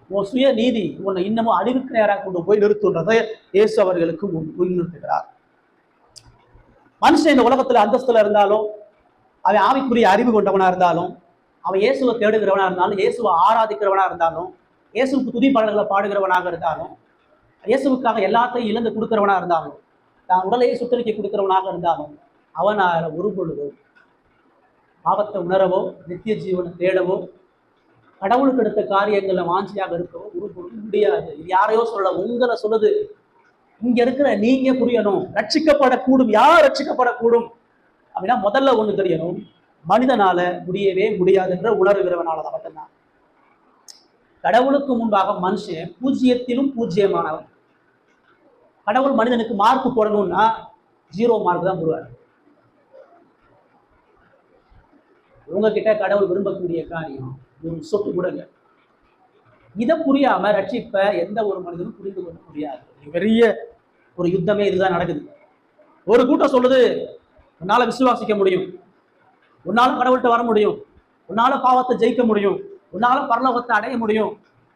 உன் சுய நீதி உன்னை இன்னமும் அழிவுக்கு நேராக கொண்டு போய் நிறுத்துன்றதை இயேசு அவர்களுக்கு முன்னிறுத்துகிறார். மனுஷன் இந்த உலகத்துல அந்தஸ்துல இருந்தாலும், அவன் ஆவிக்குரிய அறிவு கொண்டவனா இருந்தாலும், அவன் இயேசுவை தேடுகிறவனா இருந்தாலும், இயேசுவை ஆராதிக்கிறவனா இருந்தாலும், இயேசுக்கு துதி பாடல்களை பாடுகிறவனாக இருந்தாலும், இயேசுவுக்காக எல்லாத்தையும் இழந்து கொடுக்கிறவனா இருந்தாலும், தான் உடலையே சுத்தரிக்க கொடுக்கிறவனாக இருந்தாலும், அவனால ஒரு பொழுதும் பாவத்தை உணரவோ, நித்திய ஜீவனை தேடவோ, கடவுளுக்கு எடுத்த காரியங்கள்ல வாஞ்சியாக இருக்கவோ ஒரு பொழுதும் முடியாது. இது யாரையோ சொல்ல, உங்களை சொல்லுது. இங்க இருக்கிற நீங்க புரியணும். ரட்சிக்கப்படக்கூடும். யார் ரட்சிக்கப்படக்கூடும் அப்படின்னா முதல்ல ஒண்ணு தெரியணும், மனிதனால முடியவே முடியாதுன்ற உணர்வுகிறவனாலதான் மட்டும்தான். கடவுளுக்கு முன்பாக மனுஷன் பூஜ்ஜியத்திலும் பூஜ்ஜியமானவன். கடவுள் மனிதனுக்கு மார்க் போடணும்னா 0 மார்க் தான் போடுவார். உங்ககிட்ட கடவுள் விரும்பக்கூடிய காரியம் ஒரு சொட்டு கூடங்க. இதை புரியாம ரட்சிப்ப எந்த ஒரு மனிதனும் புரிந்து கொள்ள முடியாது. பெரிய ஒரு யுத்தமே இதுதான் நடக்குது. ஒரு கூட்டம் சொல்லுது, உன்னால விசுவாசிக்க முடியும், உன்னால கடவுள்கிட்ட வர முடியும், உன்னால பாவத்தை ஜெயிக்க முடியும், உன்னால பரலோகத்தை அடைய முடியும்,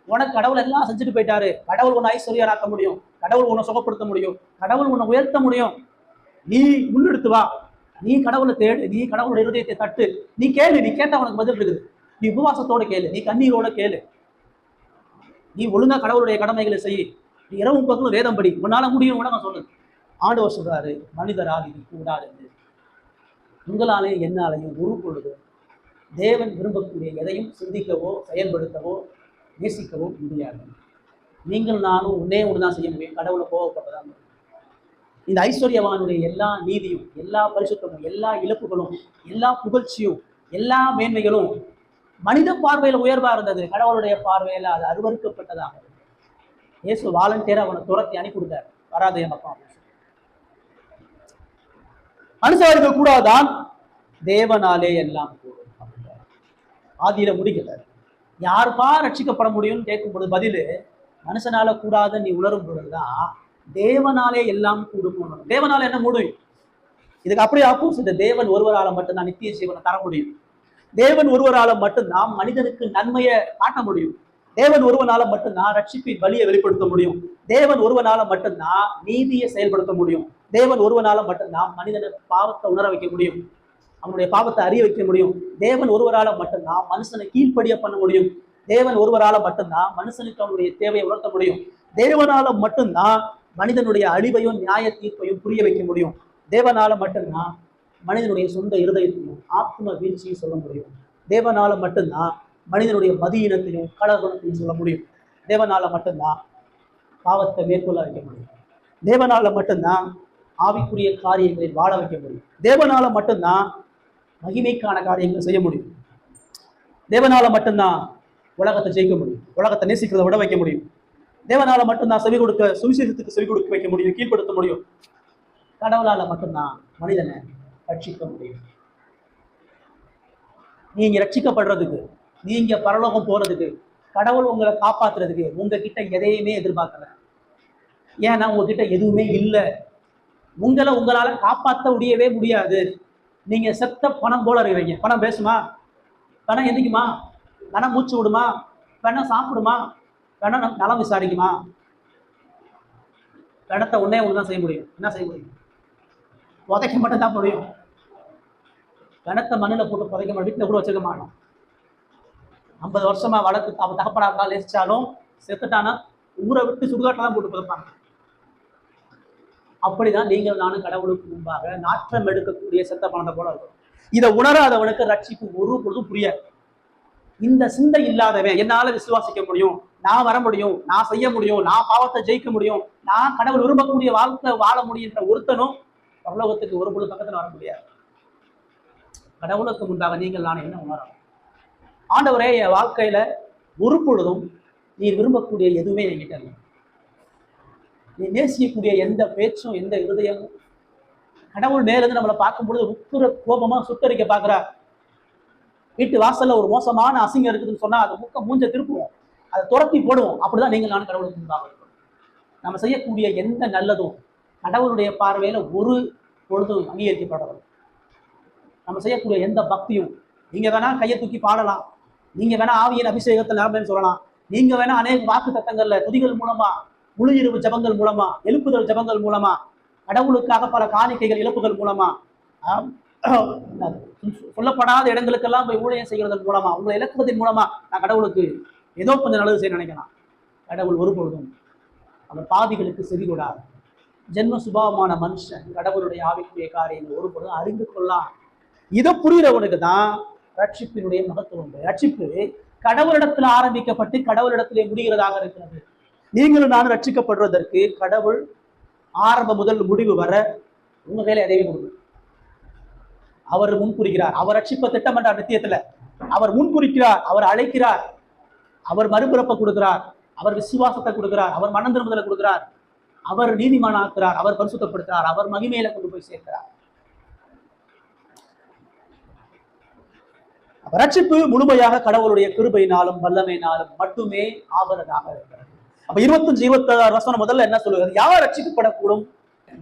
உனக்கு கடவுள் எல்லாம் செஞ்சுட்டு போயிட்டாரு, கடவுள் உன்னை ஐஸ்வர்யராக்க முடியும், கடவுள் உன்னை சுகப்படுத்த முடியும், கடவுள் உன்னை உயர்த்த முடியும், நீ முன்னெடுத்து வா, நீ கடவுளை தேடு, நீ கடவுளுடைய இருதயத்தை தட்டு, நீ கேளு, நீ கேட்டா உனக்கு பதில் இருக்குது. நீ உபவாசத்தோட கேளு, நீ கண்ணீரோட கேளு, நீ ஒழுங்கா கடவுளுடைய கடமைகளை செய், நீ இரவும் பகலும் வேதம் படி, உன்னால முடியும் கூட நான் சொல்லுது. ஆண்டவர் சொல்றாரு, மனிதரால் இது கூடாது. உங்களாலே என்னாலையும் ஒரு பொழுதும் தேவன் விரும்பக்கூடிய எதையும் சிந்திக்கவோ செயல்படுத்தவோ நேசிக்கவோ முடியாது. நீங்கள் நானும் ஒன்னே ஒண்ணுதான் செய்ய முடியும், கடவுளை கோவப்பட்டதான். இந்த ஐஸ்வர்யவானுடைய எல்லா நீதியும், எல்லா பரிசுத்தமும், எல்லா இழப்புகளும், எல்லா புகழ்ச்சியும், எல்லா மேன்மைகளும் மனித பார்வையில உயர்வா இருந்தது, கடவுளுடைய பார்வையில அது அருவறுக்கப்பட்டதாக. இயேசு வாலண்டியரா அவனை துரத்தி அனுப்பி கொடுத்தார், வராது என் பக்கம். மனுஷர்கள் கூடாதான், தேவனாலே எல்லாம் கூடும். ஆதியில முடிக்கல. யாருப்பா ரட்சிக்கப்பட முடியும்னு கேட்கும்போது பதிலு, மனுஷனால கூடாதுன்னு நீ உணரும் பொழுதுதான் தேவனாலே எல்லாம் கூடும். தேவனால என்ன முடியும்? இதுக்கு அப்படியே ஆப்போசிட். தேவன் ஒருவரால மட்டும்தான் நித்திய ஜீவனை தர முடியும். தேவன் ஒருவரால மட்டும்தான் மனிதனுக்கு நன்மையை காட்ட முடியும். தேவன் ஒருவனால மட்டும்தான் ரட்சிப்பின் வழியை வெளிப்படுத்த முடியும். தேவன் ஒருவனால மட்டும்தான் நீதியை செயல்படுத்த முடியும். தேவன் ஒருவனால மட்டும்தான் மனிதனை பாவத்தை உணர வைக்க முடியும், அவனுடைய பாவத்தை அறிய வைக்க முடியும். தேவன் ஒருவரால மட்டும்தான் மனுஷனை கீழ்ப்படிய பண்ண முடியும். தேவன் ஒருவரால மட்டும்தான் மனுஷனுக்கு அவனுடைய தேவையை உணர்த்த முடியும். தேவனால மட்டும்தான் மனிதனுடைய அழிவையும் நியாய தீர்ப்பையும் புரிய வைக்க முடியும். தேவனால மட்டும்தான் மனிதனுடைய சொந்த இருதயத்தையும் ஆத்ம வீழ்ச்சியும் சொல்ல முடியும். தேவனால மட்டும்தான் மனிதனுடைய மதியினத்தையும் கலகுணத்தையும் சொல்ல முடியும். தேவனால மட்டும்தான் பாவத்தை மேற்கொள்ள வைக்க முடியும். தேவனால மட்டும்தான் ஆவிக்குரிய காரியங்களில் வாழ வைக்க முடியும். தேவனால மட்டும்தான் மகிமைக்கான காரியங்களை செய்ய முடியும். தேவனால மட்டும்தான் உலகத்தை ஜெயிக்க முடியும், உலகத்தை நேசிக்கிறத விட வைக்க முடியும். தேவனால மட்டும்தான் செவி கொடுக்க, சுவிசேஷத்துக்கு செவி கொடுக்க வைக்க முடியும், கீழ்ப்படுத்த முடியும். கடவுளால மட்டும்தான் மனிதனை ரட்சிக்க முடியும். நீங்க ரட்சிக்கப்படுறதுக்கு, நீங்க பரலோகம் போறதுக்கு, கடவுள் உங்களை காப்பாத்துறதுக்கு உங்ககிட்ட எதையுமே எதிர்பார்க்கல. ஏன்னா உங்ககிட்ட எதுவுமே இல்லை. உங்களால காப்பாற்ற முடியவே முடியாது. நீங்க செத்த பணம் போல இருக்கிறீங்க. பணம் பேசுமா? பணம் எந்திக்குமா? பணம் மூச்சு விடுமா? பணம் சாப்பிடுமா? பணம் நலம் விசாரிக்குமா? பணத்தை ஒன்னே ஒண்ணுதான் செய்ய முடியும். என்ன செய்ய முடியும்? புதைக்க மட்டும் தான் முடியும். பணத்தை மண்ணில் போட்டு புதைக்க மாட்டோம், வீட்டில் கூட வச்சுக்க மாட்டோம். 50 வருஷமா வளர்த்து அவன் தகப்பனாக்கா லேசிச்சாலும் செத்துட்டானா ஊரை விட்டு சுடுகாட்டில் தான் போட்டு புதைப்பாங்க. அப்படிதான் நீங்கள் நானும் கடவுளுக்கு முன்பாக நாற்றம் எடுக்கக்கூடிய செத்த பணத்தை போல இருக்கும். இதை உணராதவனுக்கு ரட்சிப்பு ஒரு பொழுதும் புரியாது. இந்த சிந்தை இல்லாதவன் என்னால விசுவாசிக்க முடியும், நான் வர முடியும், நான் செய்ய முடியும், நான் பாவத்தை ஜெயிக்க முடியும், நான் கடவுள் விரும்பக்கூடிய வாழ்க்கை வாழ முடியுன்ற ஒருத்தனும் பரலோகத்துக்கு ஒரு பொழுது பக்கத்தில் வர முடியாது. கடவுளுக்கு முன்பாக நீங்கள் நான் என்ன உணரணும்? ஆண்டவரே, என் வாழ்க்கையில ஒரு பொழுதும் நீ விரும்பக்கூடிய எதுவுமே என்கிட்ட இல்லை. நீ நேசிக்கக்கூடிய எந்த பேச்சும் எந்த இருதயமும் கடவுள் மேலிருந்து நம்மளை பார்க்கும் பொழுது உப்புற கோபமா சுட்டரிக்க பார்க்கிறார். வீட்டு வாசல்ல ஒரு மோசமான அசிங்கம் இருக்குதுன்னு சொன்னா அது மூஞ்ச திருப்புவோம், அதை துரத்தி போடுவோம். அப்படிதான் நீங்கள் நான் கடவுளுக்கு முன்பாக இருக்கணும். நம்ம செய்யக்கூடிய எந்த நல்லதும் கடவுளுடைய பார்வையில ஒரு பொழுதும் அங்கீகரிக்கப்படுறது. நம்ம செய்யக்கூடிய எந்த பக்தியும், நீங்க வேணா கையை தூக்கி பாடலாம், நீங்க வேணா ஆவியின் அபிஷேகத்தில் நிரம்பேன்னு சொல்லலாம், நீங்க வேணா அநேக வாக்கு தத்தங்கள்ல துதிகள் மூலமா, முழு இரவு ஜபங்கள் மூலமா, எழுப்புதல் ஜபங்கள் மூலமா, கடவுளுக்காக பல காணிக்கைகள் இழப்புகள் மூலமா, சொல்லப்படாத இடங்களுக்கெல்லாம் போய் ஊழியம் செய்கிறதன் மூலமா, உங்களை இழக்குவதன் மூலமா நான் கடவுளுக்கு ஏதோ கொஞ்சம் நல்லது செய்ய நினைக்கலாம். கடவுள் ஒருபொழுதும் அவர் பாவிகளுக்கு செவி கொடாது. ஜென்ம சுபாவமான மனுஷன் கடவுளுடைய ஆவிக்குரிய காரியங்கள் ஒருபொழுதும் அறிந்து கொள்ளலாம். இதை புரிகிறவனுக்கு தான் ரட்சிப்பினுடைய மகத்துவம். ரட்சிப்பு கடவுளிடத்தில் ஆரம்பிக்கப்பட்டு கடவுளிடத்திலே முடிகிறதாக இருக்கிறது. நீங்களும் நானும் ரட்சிக்கப்படுவதற்கு கடவுள் ஆரம்ப முதல் முடிவு வர உங்க கையில எதையுமே கொடுக்கும். அவர் முன்குறிக்கிறார். அவர் ரட்சிப்ப திட்டம் என்ற நித்தியத்துல அவர் முன்குறிக்கிறார். அவர் அழைக்கிறார். அவர் மறுபிறப்பை கொடுக்கிறார். அவர் விசுவாசத்தை கொடுக்கிறார். அவர் மனம் திரும்புதலை கொடுக்கிறார். அவர் நீதிமான் ஆக்குறார். அவர் பரிசுத்தப்படுத்துறார். அவர் மகிமையில கொண்டு போய் சேர்க்கிறார். ரட்சிப்பு முழுமையாக கடவுளுடைய கிருபையினாலும் வல்லமையினாலும் மட்டுமே ஆவறதாக இருக்கிறது. அப்ப 25, 26 வசனம் முதல்ல என்ன சொல்லுகிறது? யார் ரட்சிக்கப்படக்கூடும்?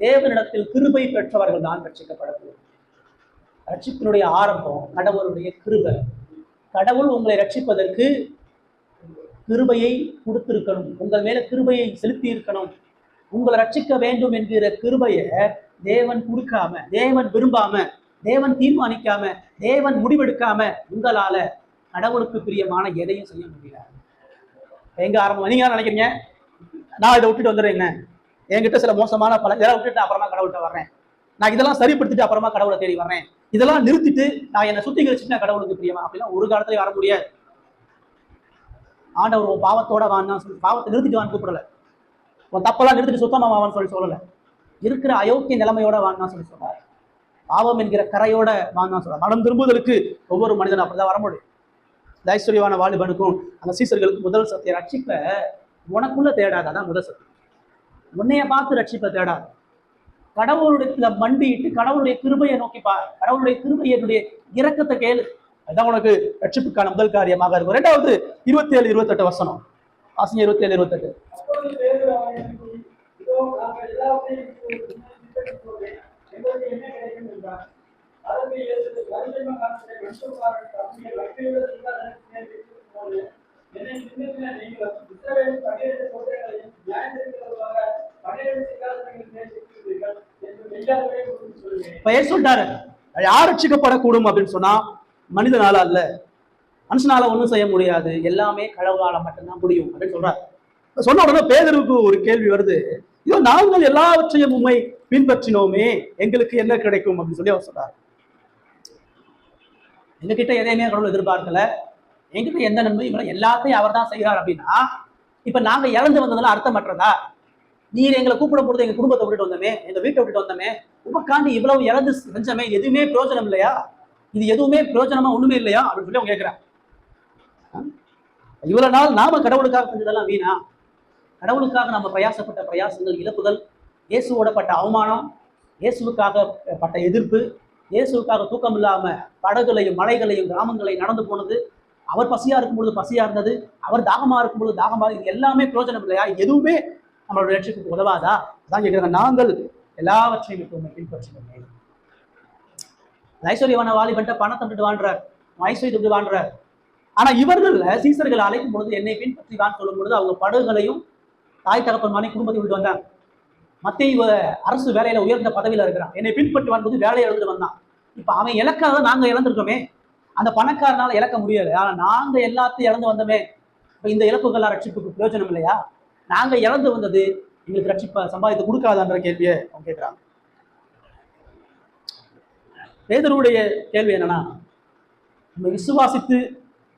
தேவனிடத்தில் கிருபை பெற்றவர்கள் தான் ரட்சிக்கப்படக்கூடும். ரட்சிப்பினுடைய ஆரம்பம் கடவுளுடைய கிருபை. கடவுள் உங்களை ரட்சிப்பதற்கு கிருபையை கொடுத்திருக்கணும், உங்கள் மேல கிருபையை செலுத்தி இருக்கணும். உங்களை ரட்சிக்க வேண்டும் என்கிற கிருபையை தேவன் கொடுக்காம, தேவன் விரும்பாம தேவன் தீர்மானிக்காம, தேவன் முடிவெடுக்காம உங்களால கடவுளுக்கு பிரியமான எதையும் செய்ய முடியாது. எங்க ஆரம்பம் நீங்க நினைக்கிறீங்க, நான் இதை விட்டுட்டு வந்துடுறேன், என்கிட்ட சில மோசமான இதெல்லாம் விட்டுட்டு அப்புறமா கடவுள்கிட்ட வர்றேன், நான் இதெல்லாம் சரிப்படுத்திட்டு அப்புறமா கடவுளை தேடி வர்றேன், இதெல்லாம் நிறுத்திட்டு நான் என்னை சுத்திகரிச்சுட்டு நான் கடவுளுக்கு பிரியமா அப்படின்னா ஒரு காலத்துல வர முடியாது. ஆண்டவர் உன் பாவத்தோட வான்னு சொல்லி பாவத்தை நிறுத்திட்டு வான்னு கூப்பிடல, உன் தப்பெல்லாம் நிறுத்திட்டு சுத்தமா வான்னு சொல்லல, இருக்கிற அயோக்கிய நிலைமையோட வான்னு சொல்லி சொல்றாரு. பாவம் என்கிற கரையோட வான்னு சொல்றாரு. மனம் திரும்புதலுக்கு ஒவ்வொரு மனிதனும் அப்படிதான் வர முடியும். இந்த ஐஸ்வர்யவான வாலிபனுக்கும் அந்த சீசர்களுக்கு முதல் சத்திய ரட்சிப்ப உனக்குள்ள தேடாத, அதான் முதல் சத்தியம். உன்னைய பார்த்து ரட்சிப்பை தேடாது, கடவுளுடைய மண்டிட்டு கடவுளுடைய கிருபையை நோக்கிப்பார், கடவுளுடைய கிருபையினுடைய இரக்கத்தை கேளு, அதுதான் உனக்கு ரட்சிப்புக்கான முதல் காரியமாக இருக்கும். 2வது 27-28 வசனம் வாசிங்க. 27-28. சொல்லிட்டாரு யார் ரட்சிக்கப்படக்கூடும் அப்படின்னு சொன்னா மனிதனால அல்ல, மனுஷனால ஒண்ணும் செய்ய முடியாது, எல்லாமே கடவுளால மட்டும்தான் முடியும் அப்படின்னு சொல்றாரு. சொன்ன உடனே பேதருக்கு ஒரு கேள்வி வருது, இதோ நாங்கள் எல்லாவற்றையும் உண்மை பின்பற்றினோமே, எங்களுக்கு என்ன கிடைக்கும் அப்படின்னு சொல்லி அவர் சொல்றாரு. எங்ககிட்ட எதையுமே கடவுள் எதிர்பார்க்கல, எங்கிட்ட எந்த நன்மையும் எல்லாத்தையும் அவர் தான் செய்கிறார் அப்படின்னா இப்ப நாங்க இறந்து வந்ததெல்லாம் அர்த்தமற்றதா? நீர் எங்களை கூப்பிடும் பொழுது எங்க குடும்பத்தை விட்டுட்டு வந்தோமே, எங்க வீட்டை விட்டுட்டு வந்தோமே, உமக்காண்டி இவ்வளவு இறந்து செஞ்சமே, எதுவுமே பிரயோஜனம் இல்லையா? இது எதுவுமே பிரயோஜனமா ஒண்ணுமே இல்லையா அப்படின்னு சொல்லி அவங்க கேட்கிறான். இவ்வளவு நாள் நாம கடவுளுக்காக செஞ்சதெல்லாம் வீணா? கடவுளுக்காக நம்ம பிரயாசப்பட்ட பிரயாசங்கள், இழப்புகள், இயேசுவோட பட்ட அவமானம், இயேசுவுக்காக பட்ட எதிர்ப்பு, இயேசுவுக்காக தூக்கம் இல்லாம படகுலையும் மலைகளையும் கிராமங்களையும் நடந்து போனது, அவர் பசியா இருக்கும் பொழுது பசியா இருந்தது, அவர் தாகமா இருக்கும் பொழுது தாகமா, இது எல்லாமே பிரயோஜனம் இல்லையா? எதுவுமே நம்மளோட லட்சியத்துக்கு உதவாதா? அதான் கேட்கிறாங்க. நாங்கள் எல்லாவற்றையும் பின்பற்றினோம். ஐஸ்வர்யவான வாலிபன்ட்ட பணத்தை விட்டு வாழ்றார், ஐஸ்வர்யத்தை விட்டு வாழ்றார். ஆனா இவர்கள் சீசர்கள் அழைக்கும் பொழுது என்னை பின்பற்றி தான் சொல்லும் பொழுது அவங்க படகுகளையும் தாய் தகப்பன் மனை குடும்பத்தை விட்டு வந்தாங்க. மத்திய அரசு வேலையில உயர்ந்த பதவியில இருக்கிறான், என்னை பின்பற்றி வரும்போது வேலையை இழந்துட்டு வந்தான். இப்ப அவன் இலக்காக நாங்க இழந்திருக்கோமே, அந்த பணக்காரனால இழக்க முடியாது, ஆனா நாங்க எல்லாத்தையும் இழந்து வந்தோமே, இப்ப இந்த இழப்புகள்லாம் ரட்சிப்புக்கு பிரயோஜனம் இல்லையா? நாங்க இழந்து வந்தது எங்களுக்கு ரட்சிப்பை சம்பாதித்து கொடுக்காதான்ற கேள்வியை அவங்க கேட்கிறாங்க. பேதுருவுடைய கேள்வி என்னன்னா, நம்ம விசுவாசித்து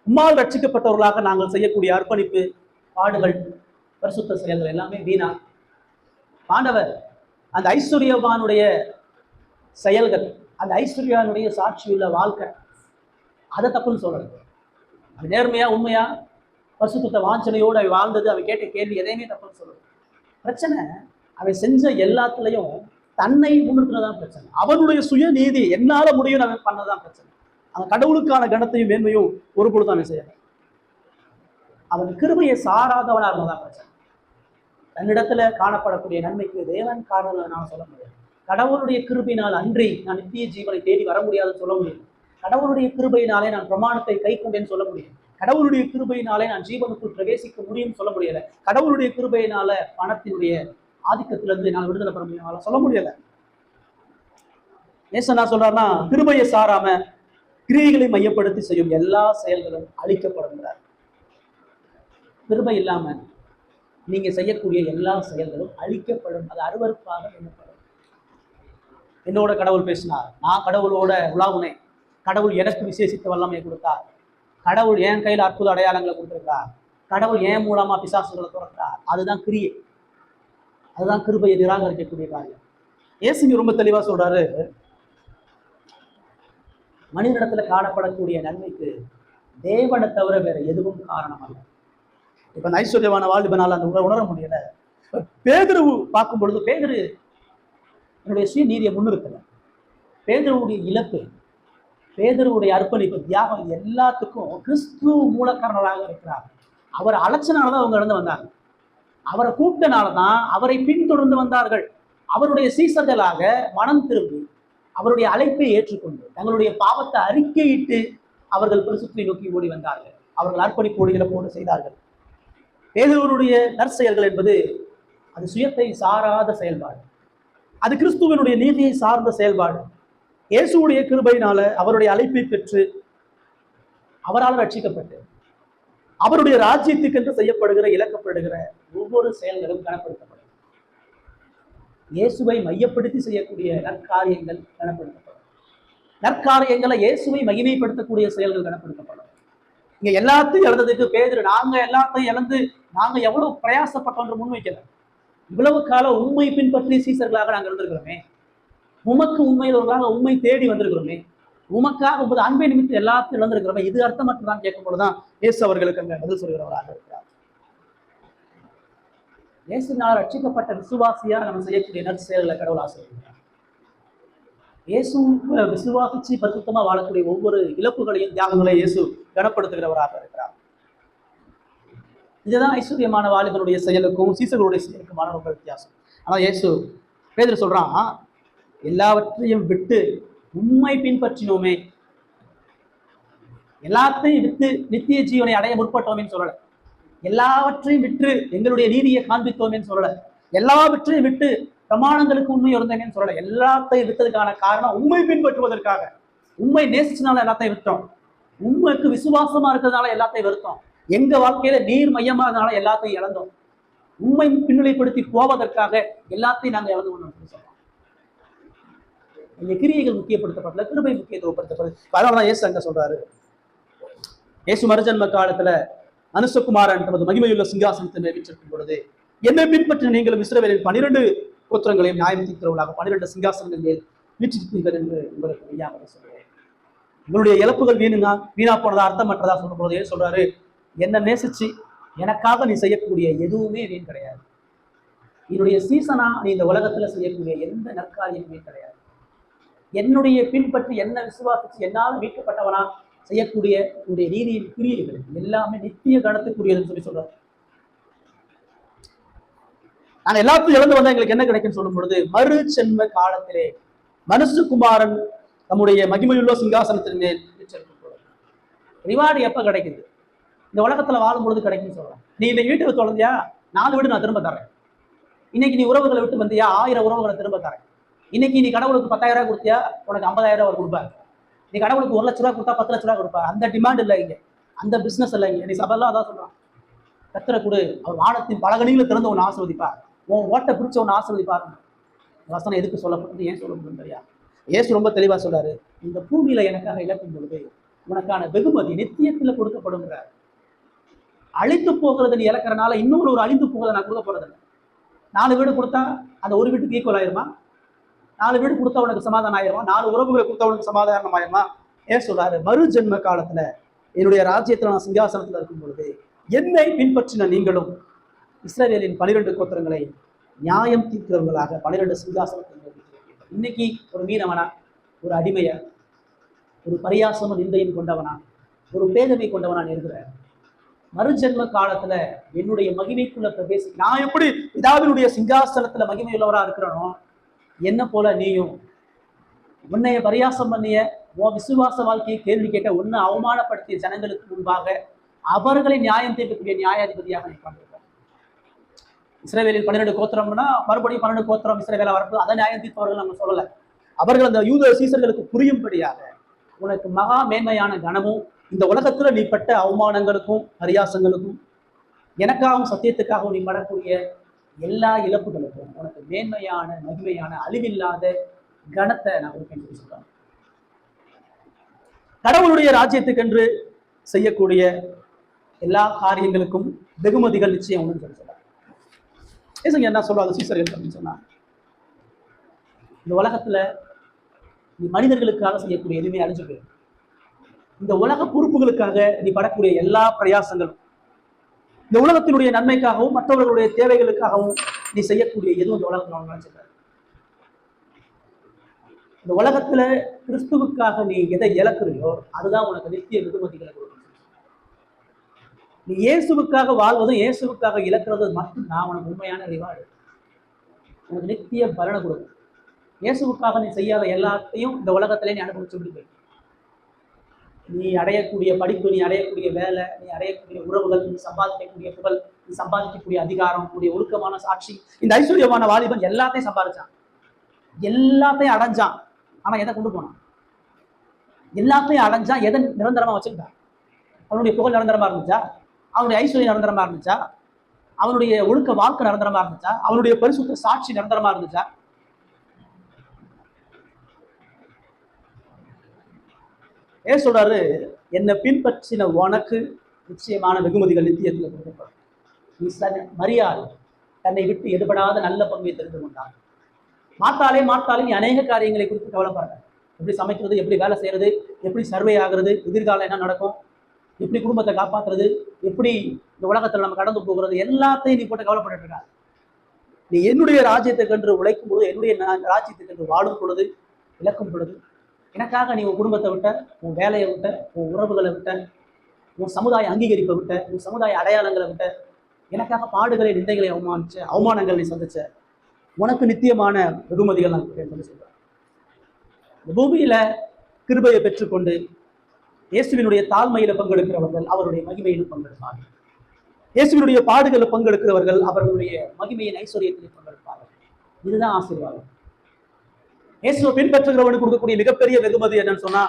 உம்மால் ரட்சிக்கப்பட்டவர்களாக நாங்கள் செய்யக்கூடிய அர்ப்பணிப்பு, பாடுகள், பரிசுத்த செயல்கள் எல்லாமே வீணா? ஆண்டவர் அந்த ஐஸ்வர்யவானுடைய செயல்கள், அந்த ஐஸ்வர்யவானுடைய சாட்சியுள்ள வாழ்க்கை, அதை தப்புன்னு சொல்றது. அது நேர்மையா உண்மையா பரிசுத்த வாஞ்சனையோடு அவன் வாழ்ந்தது, அவன் கேட்ட கேள்வி எதையுமே தப்புன்னு சொல்றது. பிரச்சனை அவன் செஞ்ச எல்லாத்துலயும் தன்னை முன்னிறுத்தினதான் பிரச்சனை. அவனுடைய சுய நீதி என்னால முடியும் அவன் பண்ணதான் பிரச்சனை. அவன் கடவுளுக்கான கனத்தையும் மேன்மையும் ஒரு பொழுது அவன் செய்யல. அவன் கிருபையை சாராதவனா இருந்ததான் பிரச்சனை. தன்னிடத்துல காணப்படக்கூடிய நன்மைக்கு தேவன் காரணம் நான் சொல்ல முடியாது. கடவுளுடைய கிருபையினால் அன்றி நான் நித்திய ஜீவனை தேடி வர முடியாதுன்னு சொல்ல முடியும். கடவுளுடைய கிருபையினாலே நான் பிரமாணத்தை கை கொண்டேன்னு சொல்ல முடியும். கடவுளுடைய கிருபையினாலே நான் ஜீவனுக்குள் பிரவேசிக்க முடியும்னு சொல்ல முடியல. கடவுளுடைய கிருபையினால பணத்தினுடைய ஆதிக்கத்திலிருந்து நான் விடுதலை பெற முடியும் சொல்ல முடியல. ஏசனா சொல்றாருன்னா, கிருபையை சாராம கிரியைகளை மையப்படுத்தி செய்யும் எல்லா செயல்களும் அழிக்கப்படுகிறார். கிருபை இல்லாம நீங்க செய்யக்கூடிய எல்லா செயல்களும் அழிக்கப்படும், அது அருவருப்பாக எண்ணப்படும். என்னோட கடவுள் பேசினார், நான் கடவுளோட உலாவுனேன், கடவுள் எனக்கு விசேஷித்த வல்லமையை கொடுத்தார், கடவுள் என் கையில் அற்புத அடையாளங்களை கொடுத்திருக்கிறார், கடவுள் என் மூலமா பிசாசுகளை துறக்கிறார், அதுதான் கிரியை, அதுதான் கிருபையை நிராகரிக்கக்கூடிய காரியம். இயேசுங்க ரொம்ப தெளிவா சொல்றாரு, மனிதனிடத்துல காணப்படக்கூடிய நன்மைக்கு தேவனை தவிர வேற எதுவும் காரணம் அல்ல. இப்ப ஐஸ்வர்யவான வாலிபனால் அந்த உணர முடியல. பேதுரு பார்க்கும் பொழுது பேதுரு என்னுடைய சுய நீதியை முன்னிறுத்தல. பேதுருவுடைய இழப்பு, பேதுருவுடைய அர்ப்பணிப்பு, தியாகம் எல்லாத்துக்கும் கிறிஸ்து மூலக்காரர்களாக இருக்கிறார். அவர் அழைச்சனாலதான் அவங்க இருந்து வந்தாங்க, அவரை கூப்பிட்டனாலதான் அவரை பின்தொடர்ந்து வந்தார்கள். அவருடைய சீசர்களாக மனம் திரும்பி அவருடைய அழைப்பை ஏற்றுக்கொண்டு தங்களுடைய பாவத்தை அறிக்கையிட்டு அவர்கள் பரிசுத்தை நோக்கி ஓடி வந்தார்கள். அவர்கள் அர்ப்பணிப்போடு இழப்போடு செய்தார்கள். பேதுருவுடைய நற்செயல்கள் என்பது அது சுயத்தை சாராத செயல்பாடு, அது கிறிஸ்துவனுடைய நீதியை சார்ந்த செயல்பாடு. இயேசுடைய கிருபையினால அவருடைய அழைப்பை பெற்று அவரால் ரட்சிக்கப்பட்டு அவருடைய ராஜ்யத்துக்கு என்று செய்யப்படுகிற இழக்கப்படுகிற ஒவ்வொரு செயல்களும் கனப்படுத்தப்படும். இயேசுவை மையப்படுத்தி செய்யக்கூடிய நற்காரியங்கள் கனப்படுத்தப்படும். நற்காரியங்களை இயேசுவை மகிமைப்படுத்தக்கூடிய செயல்கள் கனப்படுத்தப்படும். இங்க எல்லாத்தையும் இழந்ததுக்கு பேதுரு, நாங்க எல்லாத்தையும் இழந்து நாங்க எவ்வளவு பிரயாசப்பட்டோம் முன்வைக்கல. இவ்வளவு காலம் உண்மை பின்பற்றி சீசர்களாக நாங்கள் இருந்திருக்கிறோமே, உமக்கு உண்மையிலாக உண்மை தேடி வந்திருக்கிறோமே, உமக்காக உமது அன்பை நிமித்தம் எல்லாத்தையும் இழந்திருக்கிறோமே, இது அர்த்தமற்றதான் கேட்கும் பொழுதுதான் இயேசு அவர்களுக்கு அங்க பதில் சொல்கிறவராக இருக்கிறார். இயேசுனால் ரட்சிக்கப்பட்ட விசுவாசியா நம்ம செய்யக்கூடிய நற்செயல்களை கடவுள் ஆசீர்வதிக்கிறார். இயேசு விசுவாசிச்சு பரிசுத்தமா வாழக்கூடிய ஒவ்வொரு இழப்புகளையும் தியாகங்களையும் இயேசு கனப்படுத்துகிறவராக இருக்கிறார். இதுதான் ஐஸ்வர்யமான வாலிபனுடைய செயலுக்கும் சீசர்களுடைய செயலுக்குமான ரொம்ப வித்தியாசம். ஆனா இயேசு பேதுரு சொல்றான், எல்லாவற்றையும் விட்டு உண்மை பின்பற்றினோமே, எல்லாத்தையும் விட்டு நித்திய ஜீவனை அடைய முற்பட்டோமேன்னு சொல்லல. எல்லாவற்றையும் விட்டு எங்களுடைய நீதியை காண்பித்தோமேன்னு சொல்லல. எல்லாவற்றையும் விட்டு பிரமாணங்களுக்கு உண்மை இருந்தேன்னு சொல்லல. எல்லாத்தையும் விட்டதுக்கான காரணம் உண்மை பின்பற்றுவதற்காக. உண்மை நேசிச்சனால எல்லாத்தையும் விட்டோம். உண்மைக்கு விசுவாசமா இருக்கிறதுனால எல்லாத்தையும் வெறுத்தோம். எங்க வாழ்க்கையில நீர் மையமானதுனால எல்லாத்தையும் இழந்தோம். உண்மை பின்னிலைப்படுத்தி போவதற்காக எல்லாத்தையும் நாங்கள் இழந்து கொண்டோம் சொல்றோம். இந்த கிரியைகள் முக்கியப்படுத்தப்படல, கிருபை முக்கியத்துவப்படுத்தப்படுது. அதனாலதான் இயேசு அங்க சொல்றாரு, இயேசு மறுஜன்ம காலத்துல மனுஷகுமாரன் தமது மகிமையுள்ள சிங்காசனத்தை நிறைவேற்றிருக்கும் பொழுது, என்னை பின்பற்றி நீங்களும் இஸ்ரவேலின் 12 கோத்திரங்களையும் நியாயம் தீர்க்கிறவர்களாக 12 சிங்காசனங்கள் மேல் வீற்றிருப்பீர்கள் என்று உங்களுக்கு ஐயாக சொல்றேன். உங்களுடைய இழப்புகள் வீணா போனதா அர்த்தமற்றதா சொல்லும் போது சொல்றாரு, என்ன நேசிச்சு எனக்காக நீ செய்யக்கூடிய எதுவுமே வீண் கிடையாது. என்னுடைய சீசனா நீ இந்த உலகத்துல செய்யக்கூடிய எந்த நற்காரியமுமே கிடையாது. என்னுடைய பின்பற்றி என்ன விசுவாசிச்சு என்னால் மீட்கப்பட்டவனா செய்யக்கூடிய உடைய நீதியின் கிரியைகள் எல்லாமே நித்திய கணத்துக்குரியதுன்னு சொல்லி சொல்றாரு. நாங்க எல்லாத்தையும் இழந்து வந்தா எங்களுக்கு என்ன கிடைக்குன்னு சொல்லும் பொழுது, மறு சென்ம காலத்திலே மனுஷகுமாரன் நம்முடைய மகிமையுள்ள சிங்காசனத்தின் மேல் ரிவார்டு எப்ப கிடைக்குது? இந்த உலகத்துல வாழும் பொழுது கிடைக்குன்னு சொல்றேன். நீ இந்த வீட்டுக்கு தொலைஞ்சியா 4 வீடு நான் திரும்ப தரேன். இன்னைக்கு நீ உறவுகளை விட்டு வந்தியா 1000 உறவுகளை திரும்ப தரேன். இன்னைக்கு நீ கடவுளுக்கு 10,000 ரூபாய் கொடுத்தியா உனக்கு 50,000 அவர் கொடுப்பாரு. நீ கடவுளுக்கு 1 லட்ச ரூபாய் கொடுத்தா 10 லட்ச ரூபாய் கொடுப்பாரு. அந்த டிமாண்ட் இல்லை இங்க, அந்த பிசினஸ் இல்லை இங்க. நீ சபையெல்லாம் அதான் சொல்றான், கத்தரை கொடு, அவர் வானத்தின் பலகணிகளை திறந்து உன்னை ஆசிர்வதிப்பார், உன் ஓட்டை பிடிச்ச உன்னை ஆசிர்வதிப்பார். வசனம் எதுக்கு சொல்லப்படுது, ஏன் சொல்லப்படுது தெரியா? ஏசு ரொம்ப தெளிவா சொல்றாரு, இந்த பூமியில எனக்காக இழக்கும் பொழுது உனக்கான வெகுமதி நித்தியத்துல கொடுக்கப்படுங்கிறார். அழித்து போகிறது நீ இழக்கிறனால இன்னொரு ஒரு அழிந்து போகிறத நான் கொடுக்க போறதில்லை. 4 வீடு கொடுத்தா அந்த ஒரு வீட்டுக்கு ஈக்குவல் ஆயிருமா? 4 வீடு கொடுத்தா உனக்கு சமாதானம் ஆயிருமா? 4 உறவுகளை கொடுத்தா உனக்கு சமாதானம் ஆயிருமா? ஏன் சொல்றாரு, மறு ஜென்ம காலத்துல என்னுடைய ராஜ்யத்துல நான் சிங்காசனத்துல இருக்கும் பொழுது என்னை பின்பற்றின நீங்களும் இஸ்ரவேலின் 12 கோத்திரங்களை நியாயம் தீர்க்கிறவங்களாக 12 சிங்காசனத்தில். இன்னைக்கு ஒரு மீனவனா, ஒரு அடிமையா, ஒரு பரியாசமும் நிந்தையும் கொண்டவனா, ஒரு பேதமை கொண்டவனா இருக்கிற மறுஜென்ம காலத்துல என்னுடைய மகிமைக்குள்ள பிரவேசி, நான் எப்படி பிதாவினுடைய சிங்காசனத்துல மகிமையுள்ளவரா இருக்கிறனோ என்ன போல நீயும் உன்னைய பரியாசம் பண்ணிய உன் விசுவாச வாழ்க்கையை கேள்வி கேட்ட உன்னை அவமானப்படுத்திய ஜனங்களுக்கு முன்பாக அவர்களை நியாயம் தீர்க்கக்கூடிய நியாயாதிபதியாக நீ பண்ணிருக்க. இஸ்ரவேலில் 12 கோத்திரம்னா மறுபடியும் 12 கோத்திரம் இஸ்ரவேலா வரப்போ அதை நியாயம் தீர்ப்பவர்கள் நம்ம சொல்லலை. அவர்கள் அந்த யூத சீசர்களுக்கு புரியும்படியாக உனக்கு மகா மேன்மையான கனமும் இந்த உலகத்துல நீ பட்ட அவமானங்களுக்கும் பரியாசங்களுக்கும் எனக்காகவும் சத்தியத்துக்காகவும் நீ படக்கூடிய எல்லா இழப்புகளுக்கும் உனக்கு மேன்மையான மகிமையான அழிவில்லாத கனத்தை நான் கொடுப்பேன் சொல்லி சொல்றேன். கடவுளுடைய ராஜ்யத்துக்கென்று செய்யக்கூடிய எல்லா காரியங்களுக்கும் வெகுமதிகள் நிச்சயம் ஒன்று சொல்லி சொல்றாங்க. என்ன சொல்றாங்க சீசர்கள் அப்படின்னு சொன்னா, இந்த உலகத்துல நீ மனிதர்களுக்காக செய்யக்கூடிய எதுவுமே அழிஞ்சு போயிடும். இந்த உலக பொறுப்புகளுக்காக நீ படக்கூடிய எல்லா பிரயாசங்களும், இந்த உலகத்தினுடைய நன்மைக்காகவும் மற்றவர்களுடைய தேவைகளுக்காகவும் நீ செய்யக்கூடிய எதுவும் இந்த உலகத்துல நினைச்சிருக்க. இந்த உலகத்துல கிறிஸ்துவுக்காக நீ எதை இழக்கிறியோ அதுதான் உனக்கு நித்திய வெகுமதிகளை கொடுக்கும். நீ இயேசுவுக்காக வாழ்வதும் இயேசுவுக்காக இழக்கிறதும் மட்டும்தான் உனக்கு உண்மையான ரிவார்டு, உனக்கு நித்திய பலனை கொடுக்கும். இயேசுவுக்காக நீ செய்யாத எல்லாத்தையும் இந்த உலகத்திலே நீ அனுபவிச்சு விடுவீங்க. நீ அடையக்கூடிய படிப்பு, நீ அடையக்கூடிய வேலை, நீ அடையக்கூடிய உறவுகள், நீ சம்பாதிக்கக்கூடிய புகழ், நீ சம்பாதிக்கக்கூடிய அதிகாரம், உன்னுடைய ஒழுக்கமான சாட்சி, இந்த ஐஸ்வர்யமான வாலிபன் எல்லாத்தையும் சம்பாதிச்சான், எல்லாத்தையும் அடைஞ்சான். ஆனா எதை கொண்டு போனான்? எல்லாத்தையும் அடைஞ்சா எதை நிரந்தரமா வச்சுக்கிட்டான்? அவனுடைய புகழ் நிரந்தரமா இருந்துச்சா? அவனுடைய ஐஸ்வர்யம் நிரந்தரமா இருந்துச்சா? அவனுடைய ஒழுக்க வாழ்க்கை நிரந்தரமா இருந்துச்சா? அவனுடைய பரிசுத்த சாட்சி நிரந்தரமா இருந்துச்சா? ஏன் சொல்றாரு, என்னை பின்பற்றின உனக்கு நிச்சயமான வெகுமதிகள் நித்தியத்தில் கொடுக்கப்படும். நீ மரியாதை தன்னை விட்டு எடுபடாத நல்ல பங்கை தெரிந்து கொண்டான். மாட்டாலே நீ அநேக காரியங்களை குறித்து கவலைப்படுற. எப்படி சமைக்கிறது, எப்படி வேலை செய்யறது, எப்படி சர்வே ஆகுறது, எதிர்காலம் என்ன நடக்கும், எப்படி குடும்பத்தை காப்பாற்றுறது, எப்படி இந்த உலகத்தில் நம்ம கடந்து போகிறது, எல்லாத்தையும் நீ போட்டு கவலைப்பட்டு இருக்காது. நீ என்னுடைய ராஜ்யத்தை கன்று உழைக்கும் பொழுது, என்னுடைய ராஜ்யத்தை கன்று வாடும் பொழுது, இழக்கும் பொழுது, எனக்காக நீ உன் குடும்பத்தை விட்ட, உன் வேலையை விட்ட, உன் உறவுகளை விட்ட, உன் சமுதாய அங்கீகரிப்பை விட்ட, உன் சமுதாய அடையாளங்களை விட்ட, எனக்காக பாடுகளை நிந்தைகளை அவமானங்களை நீ சந்திச்ச, உனக்கு நித்தியமான வெகுமதிகள் நான் சொல்லி சொல்றேன். இந்த பூமியில கிருபையை பெற்றுக்கொண்டு இயேசுவினுடைய தாழ்மையில பங்கெடுக்கிறவர்கள் அவருடைய மகிமையிலும் பங்கெடுப்பார்கள். இயேசுவினுடைய பாடுகளில் பங்கெடுக்கிறவர்கள் அவர்களுடைய மகிமையின் ஐஸ்வர்யத்தில் பங்கெடுப்பார்கள். இதுதான் ஆசீர்வாதம். இயேசுவை பின்பற்றுகிறவனுக்கு கொடுக்கக்கூடிய மிகப்பெரிய வெகுமதி என்னன்னு சொன்னா,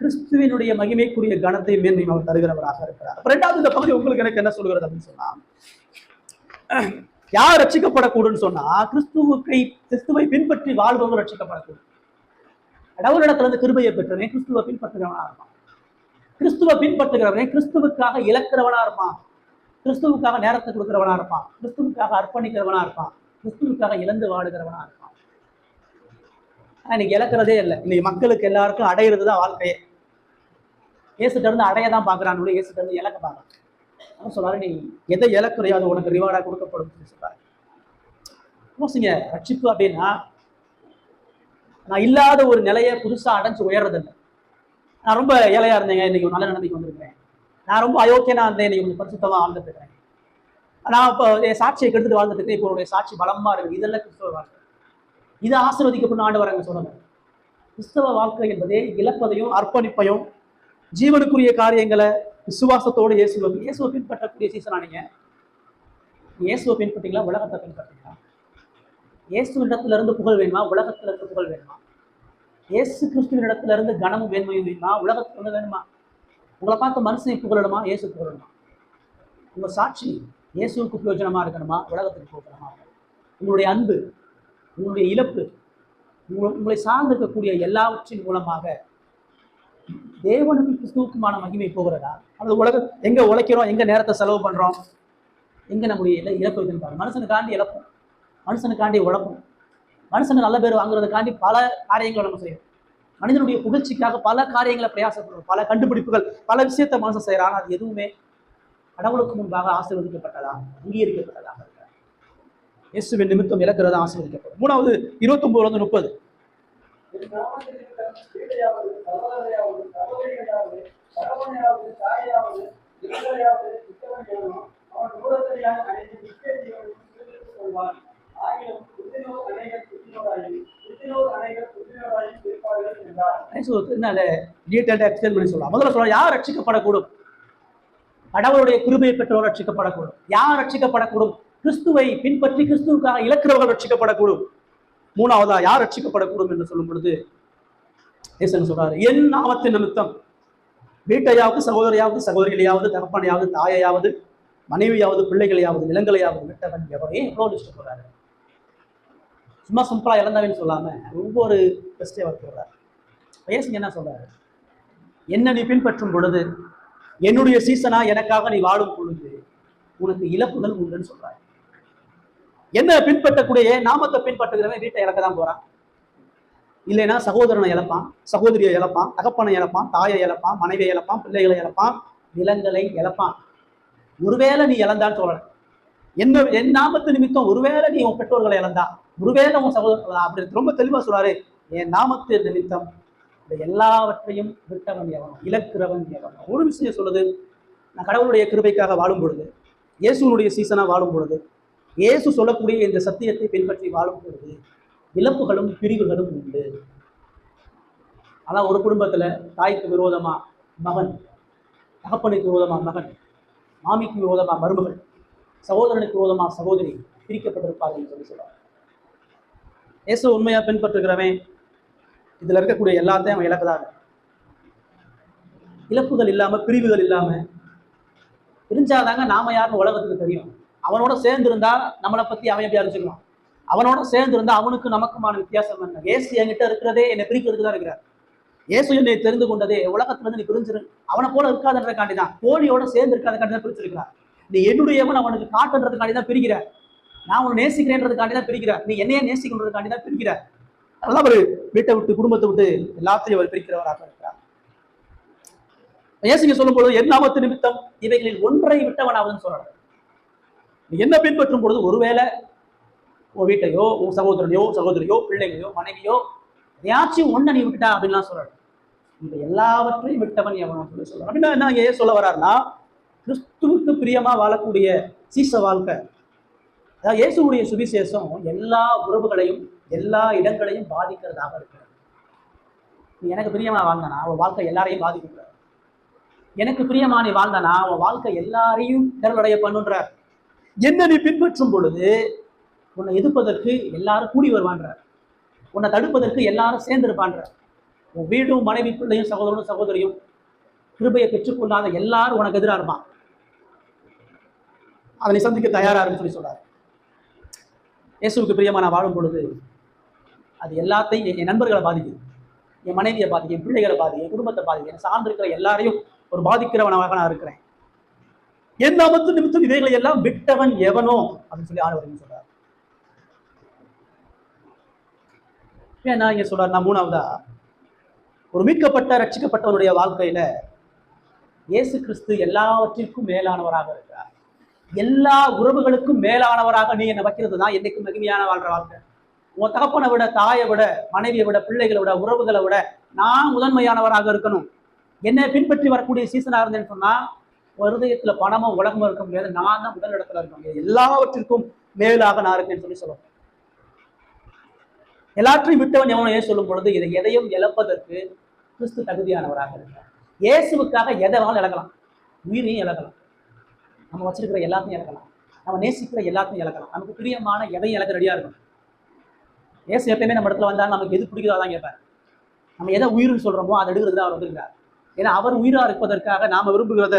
கிறிஸ்துவினுடைய மகிமைக்குரிய கனத்தை மேன்மையும் அவர் தருகிறவராக இருக்கிறார். இரண்டாவது இந்த பகுதி உங்களுக்கு எனக்கு என்ன சொல்கிறது அப்படின்னு சொன்னா, யார் ரட்சிக்கப்படக்கூடும் சொன்னா, கிறிஸ்துவை பின்பற்றி வாழ்பவர்கள் ரட்சிக்கப்படக்கூடும். கடவுளிடத்துல இருந்து கிருபையை பெற்றவனே கிறிஸ்துவை பின்பற்றுகிறவனா இருப்பான். கிறிஸ்துவை பின்பற்றுகிறவனே கிறிஸ்துவுக்காக இழக்கிறவனா இருப்பான். கிறிஸ்துவுக்காக நேரத்தை கொடுக்கிறவனா இருப்பான். கிறிஸ்துவுக்காக அர்ப்பணிக்கிறவனா இருப்பான். கிறிஸ்துவுக்காக இழந்து வாழுகிறவனா இருப்பான். இன்னைக்கு இழக்கிறதே இல்லை. இன்னைக்கு மக்களுக்கு எல்லாருக்கும் அடையிறது தான் வாழ்க்கையே. இயேசுட்ட இருந்து அடைய தான் பார்க்குறான்னு, இயேசுட்ட இருந்து இழக்க பார்க்குறான். சொல்றாரு, நீ எதை இழக்கிறையோ அது உனக்கு ரிவார்டாக கொடுக்கப்படும் சொல்றாரு. யோசிங்க, ரட்சிப்பு அப்படின்னா நான் இல்லாத ஒரு நிலையை புதுசா அடைஞ்சு உயர்றதில்லை. நான் ரொம்ப ஏழையா இருந்தேங்க, இன்னைக்கு நல்ல நிலைமைக்கு வந்திருக்கிறேன். நான் ரொம்ப அயோக்கியனா இருந்தேன், இன்னைக்கு கொஞ்சம் பரிசுத்தமா வாழ்ந்துட்டு இருக்கிறேன். நான் இப்போ என் சாட்சியை கெடுத்துட்டு வாழ்ந்துட்டு இருக்கேன், இப்போ உடைய சாட்சி பலமா இருக்கு. இதெல்லாம் கிறிஸ்தவ வாழ்க்கை. இது ஆசீர்வதிக்கப்படும் ஆண்டவர் அங்க சொல்லுங்க. கிறிஸ்தவ வாழ்க்கை என்பதே இழப்பதையும் அர்ப்பணிப்பையும் ஜீவனுக்குரிய காரியங்களை விசுவாசத்தோடு இயேசுவை பின்பற்றக்கூடிய சீசனா நீங்க. இயேசுவை பின்பற்றீங்களா, உலகத்தை பின்பற்றீங்களா? இயேசுவினிடத்துல இருந்து புகழ் வேணுமா, உலகத்துல இருந்து புகழ் வேணுமா? இயேசு கிறிஸ்துவின் இடத்துல இருந்து கனமும் வேண்மையும் வேணுமா, உலகத்துல இருந்து வேணுமா? உங்களை பார்த்து மனுஷனை புகழணுமா, இயேசு புகழணுமா? உங்க சாட்சி இயேசுவுக்கு பிரயோஜனமா இருக்கணுமா, உலகத்துக்கு பிரயோஜனமா இருக்கணும்? உங்களுடைய அன்பு, உங்களுடைய இழப்பு, உங்களை சார்ந்திருக்கக்கூடிய எல்லாவற்றின் மூலமாக தேவனுக்கு கிறிஸ்துவுக்குமான மகிமை போகிறதா? அந்த உலகம் எங்க உழைக்கிறோம், எங்க நேரத்தை செலவு பண்றோம், எங்க நம்முடைய இழப்பு இருக்குன்னு மனுஷனுக்காண்டி இழப்போம், மனுஷனுக்காண்டி உழைப்போம், மனுஷனுக்கு நல்ல பேர் வாங்குறதுக்காண்டி பல காரியங்களை நம்ம செய்யணும். மனிதனுடைய புகழ்ச்சிக்காக பல காரியங்களை பிரயாசப்படுறோம், பல கண்டுபிடிப்புகள், பல விஷயத்தை மனுஷன் செய்யறான். அது எதுவுமே கடவுளுக்கு முன்பாக ஆசீர்வதிக்கப்பட்டதா, அங்கீகரிக்கப்பட்டதாக இருக்கிறார். இயேசுவின் நிமித்தம் இழக்கிறதா ஆசீர்வதிக்கப்படும். மூணாவது 29-30. முதல்ல சொல்ல, யார் ரட்சிக்கப்படக்கூடும்? கடவுளுடைய கிருபையை பெற்றவர் ரட்சிக்கப்படக்கூடும். யார் ரட்சிக்கப்படக்கூடும்? கிறிஸ்துவை பின்பற்றி கிறிஸ்துவுக்காக இழக்கிறவர்கள் ரட்சிக்கப்படக்கூடும். மூணாவதா யார் ரட்சிக்கப்படக்கூடும் என்று சொல்லும் பொழுது இயேசு சொல்றாரு, என் நாமத்தின் நிமித்தம் வீட்டையாவது, சகோதரியாவது, சகோதரிகளையாவது, தகப்பனையாவது, தாயையாவது, மனைவியாவது, பிள்ளைகளையாவது, நிலங்களையாவது விட்டவன் எவரே எவ்வளவு லிஸ்ட் போடுறாரு. சும்மா சிம்பிளா இழந்தவன்னு சொல்லாம ஒவ்வொரு பெஸ்டே அவர் போடுறாரு. இயேசு என்ன சொல்றாரு? என்ன நீ பின்பற்றும் பொழுது, என்னுடைய சீசனா எனக்காக நீ வாழும் பொழுது உனக்கு இழப்புகள் உண்டுன்னு சொல்றாரு. என்ன பின்பற்றக்கூடிய நாமத்தை பின்பற்றுகிறவன் வீட்டை இழக்க தான் போறான். இல்லைன்னா சகோதரனை இழப்பான், சகோதரியை இழப்பான், தகப்பனை இழப்பான், தாயை இழப்பான், மனைவியை இழப்பான், பிள்ளைகளை இழப்பான், நிலங்களை இழப்பான். ஒருவேளை நீ இழந்தான்னு சொல்லலாம். என் நாமத்து நிமித்தம் ஒருவேளை நீ உன் பெற்றோர்களை இழந்தா, ஒருவேளை உன் சகோதரர்களா, அப்படி ரொம்ப தெளிவா சொல்றாரு. என் நாமத்து நிமித்தம் எல்லாவற்றையும் விட்டவன் எவனோ, இழக்கிறவன் எவனோ. ஒரு விஷயம் சொல்லுது, நான் கடவுளுடைய கிருபைக்காக வாழும் பொழுது, இயேசுனுடைய சீசனா வாழும் பொழுது, இயேசு சொல்லக்கூடிய இந்த சத்தியத்தை பின்பற்றி வாழும் பொழுது இழப்புகளும் பிரிவுகளும் உண்டு. ஆனா ஒரு குடும்பத்துல தாய்க்கு விரோதமா மகன், தகப்பனுக்கு விரோதமா மகன், மாமிக்கு விரோதமா மருமகள், சகோதரனுக்கு விரோதமா சகோதரி பிரிக்கப்பட்டிருப்பார்கள் என்று சொல்லி சொல்றாங்க. இயேசு உண்மையா பின்பற்றுகிறவன் இதுல இருக்கக்கூடிய எல்லாத்தையும் அவன் இழக்கதான். இழப்புகள் இல்லாம, பிரிவுகள் இல்லாம இருந்தாதாங்க நாம யாருன்னு உலகத்துக்கு தெரியும். அவனோட சேர்ந்து இருந்தா நம்மளை பத்தி அவன் எப்படி அறிஞ்சுக்கலாம்? அவனோட சேர்ந்து இருந்தா அவனுக்கு நமக்குமான வித்தியாசம் என்ன? இயேசு என்கிட்ட இருக்கிறதே என்னை பிரிக்கிறதுக்கு தான் இருக்கிறார். இயேசு என்னை தெரிந்து கொண்டதே உலகத்துல இருந்து நீ பிரிஞ்சிரு அவனை போல இருக்காதுன்றதுக்காண்டி தான், கோழியோட சேர்ந்து இருக்காதுக்காண்டி தான் பிரிச்சிருக்கிறார். நீ என்னுடையவன் அவனுக்கு காட்டுன்றதுக்காண்டி தான் பிரிக்கிற. நான் உன்னை நேசிக்கிறேன்றதுக்காண்டி தான் பிரிக்கிற. நீ என்னையே நேசிக்கணுன்றதுக்காண்டி தான் பிரிக்கிற. அதெல்லாம் அவர் வீட்டை விட்டு குடும்பத்தை விட்டு எல்லாத்தையும் அவர் பிரிக்கிறவராக இருக்கிறார். இயேசுங்க சொல்லும் பொழுது என் நாமத்து நிமித்தம் இவைகளில் ஒன்றை விட்டவனாவதுன்னு சொல்றாரு. நீ என்ன பின்பற்றும் பொழுது ஒருவேளை உன் வீட்டையோ, உன் சகோதரியோ, பிள்ளைங்களையோ, மனைவியோ எதையாச்சும் ஒன்றை நீ விட்டுட்டா அப்படின்லாம் சொல்றாரு. இந்த எல்லாவற்றையும் விட்டவன் எவனும் சொல்லி சொல்றாரு. அப்படின்னா என்ன ஏன் சொல்ல வர்றாருன்னா, கிறிஸ்துவுக்கு பிரியமா வாழக்கூடிய சீச வாழ்க்கை, அதாவது இயேசுடைய சுவிசேஷம் எல்லா உறவுகளையும் எல்லா இடங்களையும் பாதிக்கிறதாக இருக்கிறது. நீ எனக்கு பிரியமா வாழ்ந்தனா அவன் வாழ்க்கை எல்லாரையும் பாதிக்கிறார். எனக்கு பிரியமா நீ வாழ்ந்தனா அவன் வாழ்க்கை எல்லாரையும் திரளடைய பண்ணுன்றார். என்ன நீ பின்பற்றும் பொழுது உன்னை எதிர்ப்பதற்கு எல்லாரும் கூடி வருவான்றார். உன்னை தடுப்பதற்கு எல்லாரும் சேர்ந்திருப்பான்றார். உன் வீடும், மனைவி, பிள்ளையும், சகோதரனும் சகோதரியும் கிருபையை பெற்றுக்கொள்ளாத எல்லாரும் உனக்கு எதிராக இருப்பான். அதனை சந்திக்க தயாரா இருக்குன்னு சொல்லி சொல்றாரு. இயேசுவுக்கு பிரியமா நான் வாழும் பொழுது அது எல்லாத்தையும் என் நண்பர்களை பாதிக்குது, என் மனைவியை பாதிக்கும், என் பிள்ளைகளை பாதிக்கும், என் குடும்பத்தை பாதிக்கும், என் சார்ந்திருக்கிற எல்லாரையும் ஒரு பாதிக்கிறவனாக நான் இருக்கிறேன். என் நாமத்து நிமித்தம் இவைகளை எல்லாம் விட்டவன் எவனோ அப்படின்னு சொல்லி ஆண்டவர் சொல்றாரு. ஏன்னா இங்க சொல்றாருன்னா, மூணாவதா ஒரு மீட்கப்பட்ட ரட்சிக்கப்பட்டவனுடைய வாழ்க்கையில இயேசு கிறிஸ்து எல்லாவற்றிற்கும் மேலானவராக இருக்கிறார். எல்லா உறவுகளுக்கும் மேலானவராக நீ என்னை வைக்கிறது தான் என்னைக்கும் மகிமையான வாழ்ற வாழ்க்கை. உன் தகப்பனை விட, தாயை விட, மனைவியை விட, பிள்ளைகளை விட, உறவுகளை விட நான் முதன்மையானவராக இருக்கணும். என்னை பின்பற்றி வரக்கூடிய சீசனாக இருந்தேன்னு சொன்னா ஹிருதயத்துல பணமும் உலகமும் இருக்க முடியாது, நான் தான் முதல் இடத்துல இருக்க முடியாது. எல்லாவற்றிற்கும் மேலாக நான் இருக்கேன்னு சொல்லி சொல்லுவேன். எல்லாற்றையும் விட்டவன் எவனோ ஏன் சொல்லும் பொழுது இதை எதையும் இழப்பதற்கு கிறிஸ்து தகுதியானவராக இருக்கிறார். இயேசுவுக்காக எதை வேணாலும் இழக்கலாம், உயிரையும் இழக்கலாம், நம்ம வச்சிருக்கிற எல்லாத்தையும் இழக்கலாம், நம்ம நேசிக்கிற எல்லாத்தையும் இழக்கலாம், நமக்கு பிரியமான எதையும் இழக்க ரெடியா இருக்கும். இயேசு எப்பயுமே நம்ம இடத்துல வந்தாலும் நமக்கு எது பிடிக்கிறதா தான் கேட்பார். நம்ம எதை உயிர்னு சொல்றோமோ அதை எடுக்கிறது தான் அவர் வந்திருக்கிறார். ஏன்னா அவர் உயிரா இருப்பதற்காக நாம விரும்புகிறத,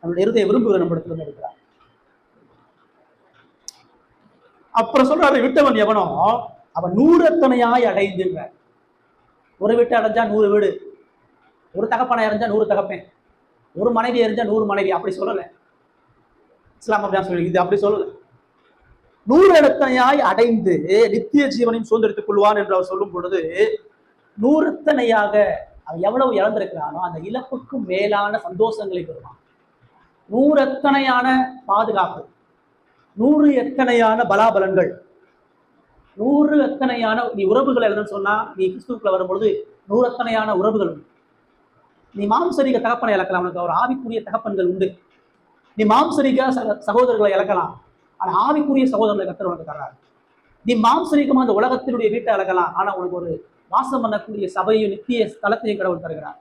நம்மளுடைய இருதய விரும்புகிற நம்ம இடத்துல இருக்கிறார். அப்புறம் சொல்றாரு, விட்டவன் எவனோ அவன் 100 எத்தனையாய் அடைந்துங்கிறார். ஒரு வீட்டை அடைஞ்சா 100 வீடு, ஒரு தகப்பனை அடைஞ்சா 100 தகப்பேன், ஒரு மனைவி அறிஞ்சா 100 மனைவி. அப்படி சொல்லலை இஸ்லாம். அப்படிதான் சொல்லி இது அப்படி சொல்லலை. 100 எத்தனையாய் அடைந்து நித்திய ஜீவனையும் சுதந்திரித்துக் கொள்வான் என்று அவர் சொல்லும் பொழுது 100 எத்தனையாக அவன் எவ்வளவு இழந்திருக்கிறானோ அந்த இழப்புக்கு மேலான சந்தோஷங்களை பெறுவான். 100 எத்தனையான பாதுகாப்பு, 100 எத்தனையான பலாபலன்கள், 100 எத்தனையான நீ உறவுகள் எழுதுன்னு சொன்னா, நீ கிறிஸ்துவுக்குள்ள வரும்பொழுது 100 எத்தனையான உறவுகள் உண்டு. நீ மாம்சரிக தகப்பனை இழக்கலாம், உனக்கு ஒரு ஆவிக்குரிய தகப்பன்கள் உண்டு. நீ மாம்சரிக சகோதரர்களை இழக்கலாம், ஆனா ஆவிக்குரிய சகோதரர்களை கர்த்தர் உனக்கு தர்றாரு. நீ மாம்சரிகமா அந்த உலகத்தினுடைய வீட்டை இழக்கலாம், ஆனா உனக்கு ஒரு வாசம் பண்ணக்கூடிய சபையும் நித்திய ஸ்தலத்தையும் கடவுள் தருகிறார்.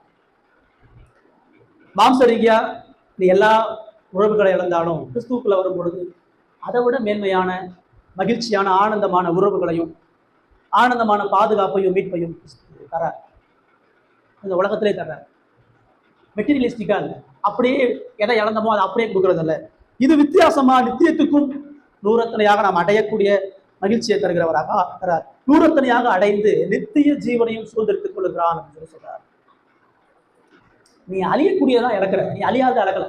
மாம்சரிகா நீ எல்லா உறவுகளை இழந்தாலும் கிறிஸ்துவுக்குள்ள வரும் பொழுது அதை விட மேன்மையான மகிழ்ச்சியான ஆனந்தமான உறவுகளையும் ஆனந்தமான பாதுகாப்பையும் மீட்பையும் தரார். இந்த உலகத்திலே தர்றார். மெட்டீரியலிஸ்டிக்கா இல்லை, அப்படியே எதை இழந்தமோ அதை அப்படியே கொடுக்கறது இல்லை. இது வித்தியாசமா நித்தியத்துக்கும் 100 எத்தனையாக நாம் அடையக்கூடிய மகிழ்ச்சியை தருகிறவராக தரார். 100 எத்தனையாக அடைந்து நித்திய ஜீவனையும் சுதந்திரித்துக் கொள்ளுகிறான் என்று சொல்றார். நீ அழியக்கூடியதான் இழக்கிற, நீ அழியாத இழக்கல.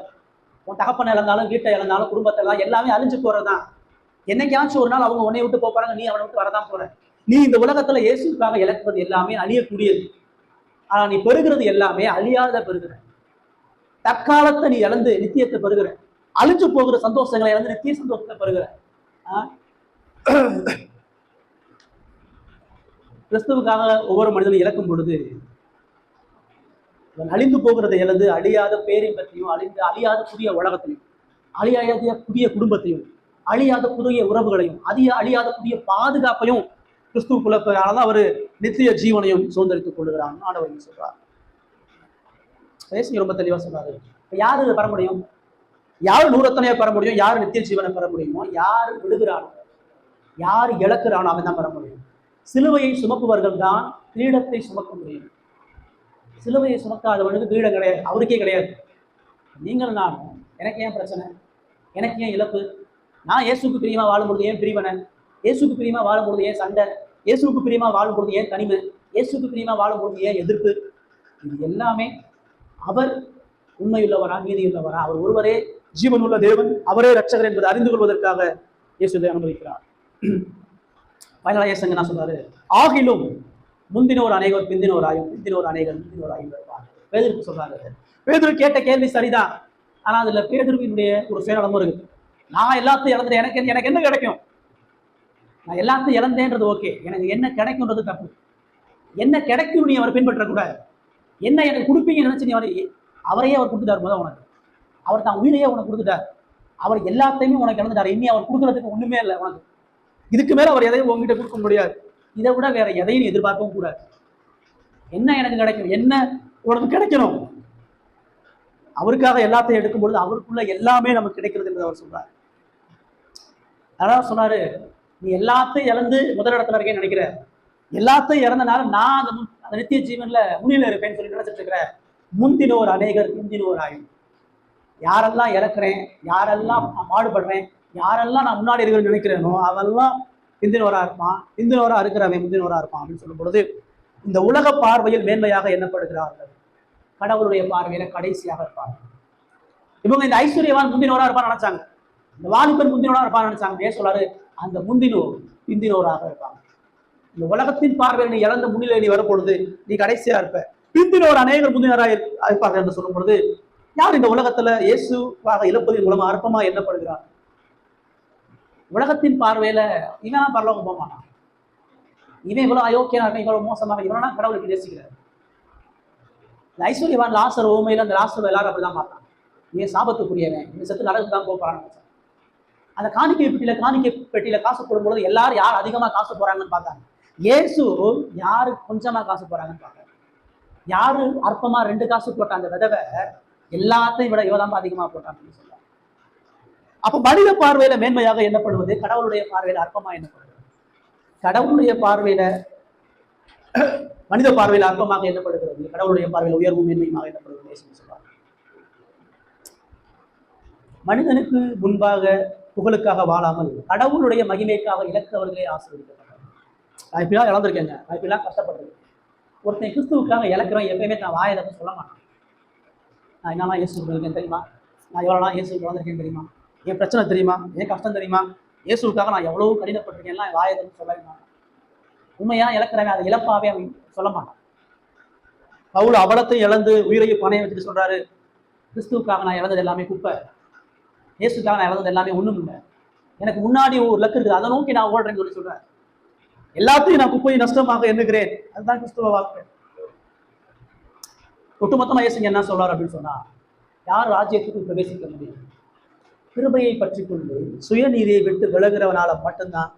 உன் தகப்பனை இழந்தாலும், வீட்டை இழந்தாலும், குடும்பத்தை இழந்தாலும் எல்லாமே அழிஞ்சு போறதுதான். என்னைக்காச்சும் ஒரு நாள் அவங்க உன்னை விட்டு போறாங்க, நீ அவனை விட்டு வரதான் போற. நீ இந்த உலகத்துல இயேசுக்காக இழக்கிறது எல்லாமே அழியக்கூடியது, ஆனா நீ பெறுகிறது எல்லாமே அழியாத பெறுகிற. தற்காலத்தை நீ இழந்து நித்தியத்தை பெறுகிற, அழிஞ்சு போகிற சந்தோஷங்களை இழந்து நித்திய சந்தோஷத்தை பெறுகிற. கிறிஸ்துவுக்காக ஒவ்வொரு மனிதனும் இழக்கும் பொழுது அழிந்து போகிறதை இழந்து அழியாத பேரின்பத்தையும், அழியாத புதிய உலகத்தையும், அழியாத புதிய குடும்பத்தையும், அழியாத புதிய உறவுகளையும், அழியாத புதிய பாதுகாப்பையும் கிறிஸ்துவுக்குள்ள தான் அவர் நித்திய ஜீவனையும் சுதந்திரித்துக் கொள்கிறான் ஆண்டவர் சொல்றார். ரொம்ப தெளிவா சொல்றாரு. யாரு பெற முடியும்? யாரு 100 எத்தனையோ பெற முடியும்? யாரு நித்திய ஜீவனை பெற முடியுமோ? யாரு விடுகிறானோ, யார் இழக்கிறானோ அவன் தான் பெற முடியும். சிலுவையை சுமக்குவர்கள் தான் கிரீடத்தை சுமக்க முடியும். சிலுவையை சுமக்காதவனுக்கு கிரீடம் கிடையாது, அவருக்கே கிடையாது. நீங்கள் நானும் எனக்கு ஏன் பிரச்சனை, எனக்கு ஏன் இழப்பு? நான் இயேசுக்கு பிரியமா வாழும்பொழுது ஏன் பிரிவனை, இயேசுக்கு பிரியமா வாழும்பொழுது ஏன் சண்டை, இயேசுக்கு பிரியமா வாழும்பொழுது ஏன் தனிமை, இயேசுக்கு பிரியமா வாழும்பொழுது ஏன் எதிர்ப்பு? இது எல்லாமே அவர் உண்மையுள்ளவரா நீதியுள்ளவரா, அவர் ஒருவரே ஜீவனுள்ள தேவன், அவரே ரட்சகர் என்பதை அறிந்து கொள்வதற்காக இயேசுவை அனுமதிக்கிறார். பயனாள இயேசுங்க என்ன சொல்றாரு, ஆகிலும் முந்தினோர் அநேகர் பிந்தினோராயும் பிந்தினோர் அநேகர் முந்தினோராயும் இருப்பார். பேதுருக்கு சொல்றாரு. பேதுரு கேட்ட கேள்வி சரிதான், ஆனா அதுல பேதுருவினுடைய ஒரு சுயநலமும் இருக்கு. நான் எல்லாத்தையும் இழந்துட்டேன், எனக்கு என்ன கிடைக்கும், நான் எல்லாத்தையும் இழந்தேன்றது ஓகே, எனக்கு என்ன கிடைக்கும்ன்றது தப்பு. என்ன கிடைக்கும் நீ அவரை பின்பற்றக்கூடாது, என்ன எனக்கு கொடுப்பீங்கன்னு நினைச்சு நீ அவரையே அவர் கொடுத்துட்டார். முதல் உனக்கு அவர் தான் உயிரையே உனக்கு கொடுத்துட்டார், அவர் எல்லாத்தையுமே உனக்கு இழந்துட்டார். இனி அவர் கொடுக்கறதுக்கு ஒண்ணுமே இல்லை உனக்கு, இதுக்கு மேல அவர் எதையும் உங்ககிட்ட கொடுக்க முடியாது, இதை விட வேற எதையும் எதிர்பார்க்கவும் கூடாது. என்ன எனக்கு கிடைக்கும், என்ன உனக்கு கிடைக்கணும், அவருக்காக எல்லாத்தையும் எடுக்கும் பொழுது அவருக்குள்ள எல்லாமே நமக்கு கிடைக்கிறது என்று அவர் சொல்றாரு. அதான் சொன்னாரு, நீ எல்லாத்தையும் இழந்து முதலிடத்துல இருக்கேன்னு நினைக்கிற, எல்லாத்தையும் இறந்தனால நான் அந்த நித்திய ஜீவன்ல முன்னில இருப்பேன்னு சொல்லி நினைச்சிட்டு இருக்கிற. முந்தினோர் அநேகர் பிந்தினோர் ஆயும். யாரெல்லாம் இறக்குறேன், யாரெல்லாம் பாடுபடுறேன், யாரெல்லாம் நான் முன்னாடி இருக்கிறேன்னு நினைக்கிறேனோ அவெல்லாம் பிந்தினோரா இருப்பான், பிந்தினோரா இருக்கிறவன் முந்தினோரா இருப்பான் அப்படின்னு சொல்லும் பொழுது, இந்த உலக பார்வையில் மேன்மையாக எண்ணப்படுகிறார்கள், கடவுளுடைய பார்வையில கடைசியாக இருப்பாங்க. இவங்க இந்த ஐஸ்வர்யவான் முந்தினோரா இருப்பான்னு நினைச்சாங்க, இந்த வாலிபன் முந்தினோரா இருப்பான்னு நினைச்சாங்க. ஏன் சொல்றாரு, அந்த முந்தினோர் பிந்தினோராக இருப்பாங்க. இந்த உலகத்தின் பார்வையில் நீ இழந்த முன்னிலை நீ வரும்பொழுது நீ கடைசியா இருப்ப, பிந்தினோர் அநேகர் முந்தினோராக இருப்பார்கள் என்று சொல்லும் பொழுது, யார் இந்த உலகத்துல இயேசுவாக இழப்பதன் மூலமா அற்பமா எண்ணப்படுகிறார்? உலகத்தின் பார்வையில இவன் பரலோகம் போக மாட்டான், இவன் இவ்வளவு அயோக்கியனா இருக்கான், இவ்வளவு மோசமாக, இவனா கடவுளுக்கு நேசிக்கிறார். இந்த ஐஸ்வர்யவான் லாசர் ஓமையில அந்த லாசர் எல்லாரும் அப்படிதான் பார்த்தான், ஏன் சாபத்துக்குரியவன், இந்த செத்து நடக்கு தான் போறான்னு. அந்த காணிக்கை பெட்டியில காசு போடும்பொழுது எல்லாரும் யார் அதிகமா காசு போறாங்கன்னு பார்த்தாங்க. இயேசு யாரு கொஞ்சமா காசு போறாங்கன்னு பார்த்தாங்க. யாரு அற்பமா 2 காசு போட்ட அந்த விதவை எல்லாத்தையும் விட இவதான் அதிகமா போட்டான்னு சொல்றாங்க. அப்ப மனித பார்வையில மேன்மையாக எண்ணப்படுவது கடவுளுடைய பார்வையில அற்பமா எண்ணப்படுவது. கடவுளுடைய பார்வையில மனித பார்வையில அற்பமாக எண்ணப்படுகிறது, கடவுளுடைய பார்வையில உயர்வும் மேன்மையுமாக எண்ணப்படுகிறது சொல்றாங்க. மனிதனுக்கு முன்பாக புகழுக்காக வாழாமல் கடவுளுடைய மகிமைக்காக இழக்கிறவர்களே ஆசீர்வதிக்கப்பட்டார். நான் இப்படிலாம் இழந்திருக்கேங்க, நான் இப்படிலாம் கஷ்டப்படுறேன். ஒருத்தன் கிறிஸ்துவுக்காக இழக்கிறேன் எப்பயுமே நான் வாயில சொல்ல மாட்டேன். நான் என்னெல்லாம் இயேசு இருக்கேன் தெரியுமா, நான் எவ்வளோலாம் இயேசு வளர்ந்துருக்கேன் தெரியுமா, என் பிரச்சனை தெரியுமா, என் கஷ்டம் தெரியுமா, இயேசுக்காக நான் எவ்வளவு கடினப்பட்டிருக்கேன்லாம் வாயில சொல்லவே மாட்டேன். உண்மையா இழக்கிறவன் அதை இழப்பாவே அவன் சொல்ல மாட்டான். பவுல் அவலத்தையும் இழந்து உயிரையும் பணையை வச்சுட்டு சொல்றாரு, கிறிஸ்துவுக்காக நான் இழந்தது எல்லாமே குப்பை, இயேசுக்காக நான் இழந்தது எல்லாமே ஒண்ணும் இல்லை, எனக்கு முன்னாடி ஒரு லக்கு இருக்குது, அதை நோக்கி நான் ஓடுறேன்னு சொல்லி சொல்றேன். எல்லாத்தையும் நான் குப்பையை நஷ்டமாக எண்ணுகிறேன், அதுதான் கிறிஸ்துவ வாழ்க்கை. ஒட்டுமொத்தமா இயேசுங்க என்ன சொல்றாரு அப்படின்னு சொன்னா, யார் ராஜ்யத்துக்கு பிரவேசிக்க முடியும்? கிருபையை பற்றி கொண்டு சுயநீதியை விட்டு விலகிறவனால மட்டும்தான்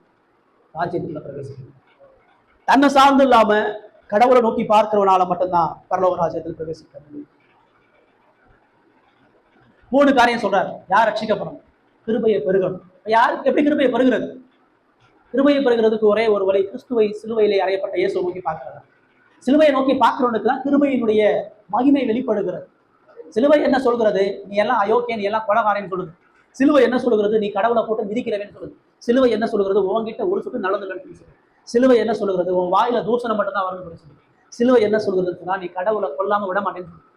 ராஜ்யத்துக்குள்ள பிரவேசிக்க முடியும். தன்னை சார்ந்து இல்லாம கடவுளை நோக்கி பார்க்கிறவனால மட்டும்தான் பரலோக ராஜ்யத்தில் பிரவேசிக்க முடியும். 3 காரியம் சொல்றாரு. யார் ரட்சிக்கப்படணும்? கிருபையை பெருகணும். யாருக்கு எப்படி கிருபையை பெறுகிறது? கிருபையை பெறுகிறதுக்கு ஒரே ஒரு வழி, கிறிஸ்துவை சிலுவையிலே அறையப்பட்ட இயேசுவை நோக்கி பார்க்கிறது. சிலுவையை நோக்கி பார்க்கிறவனுக்கு தான் கிருபையினுடைய மகிமை வெளிப்படுகிறது. சிலுவை என்ன சொல்கிறது? நீ எல்லாம் அயோக்கியன், நீ எல்லாம் கொலகாரன்னு சொல்லுது. சிலுவை என்ன சொல்கிறது? நீ கடவுளை போட்டு மிதிக்கிறவன்னு சொல்லுது. சிலுவை என்ன சொல்கிறது? உன்கிட்ட ஒரு சொட்டு நல்லது இல்லைன்னு சொல்லுது. சிலுவை என்ன சொல்கிறது? உன் வாயில தூஷணம் மட்டும்தான் வரும்னு சொல்லுது. சிலுவை என்ன சொல்கிறதுன்னா நீ கடவுளை கொல்லாம விட மாட்டேன்னு சொல்லுது.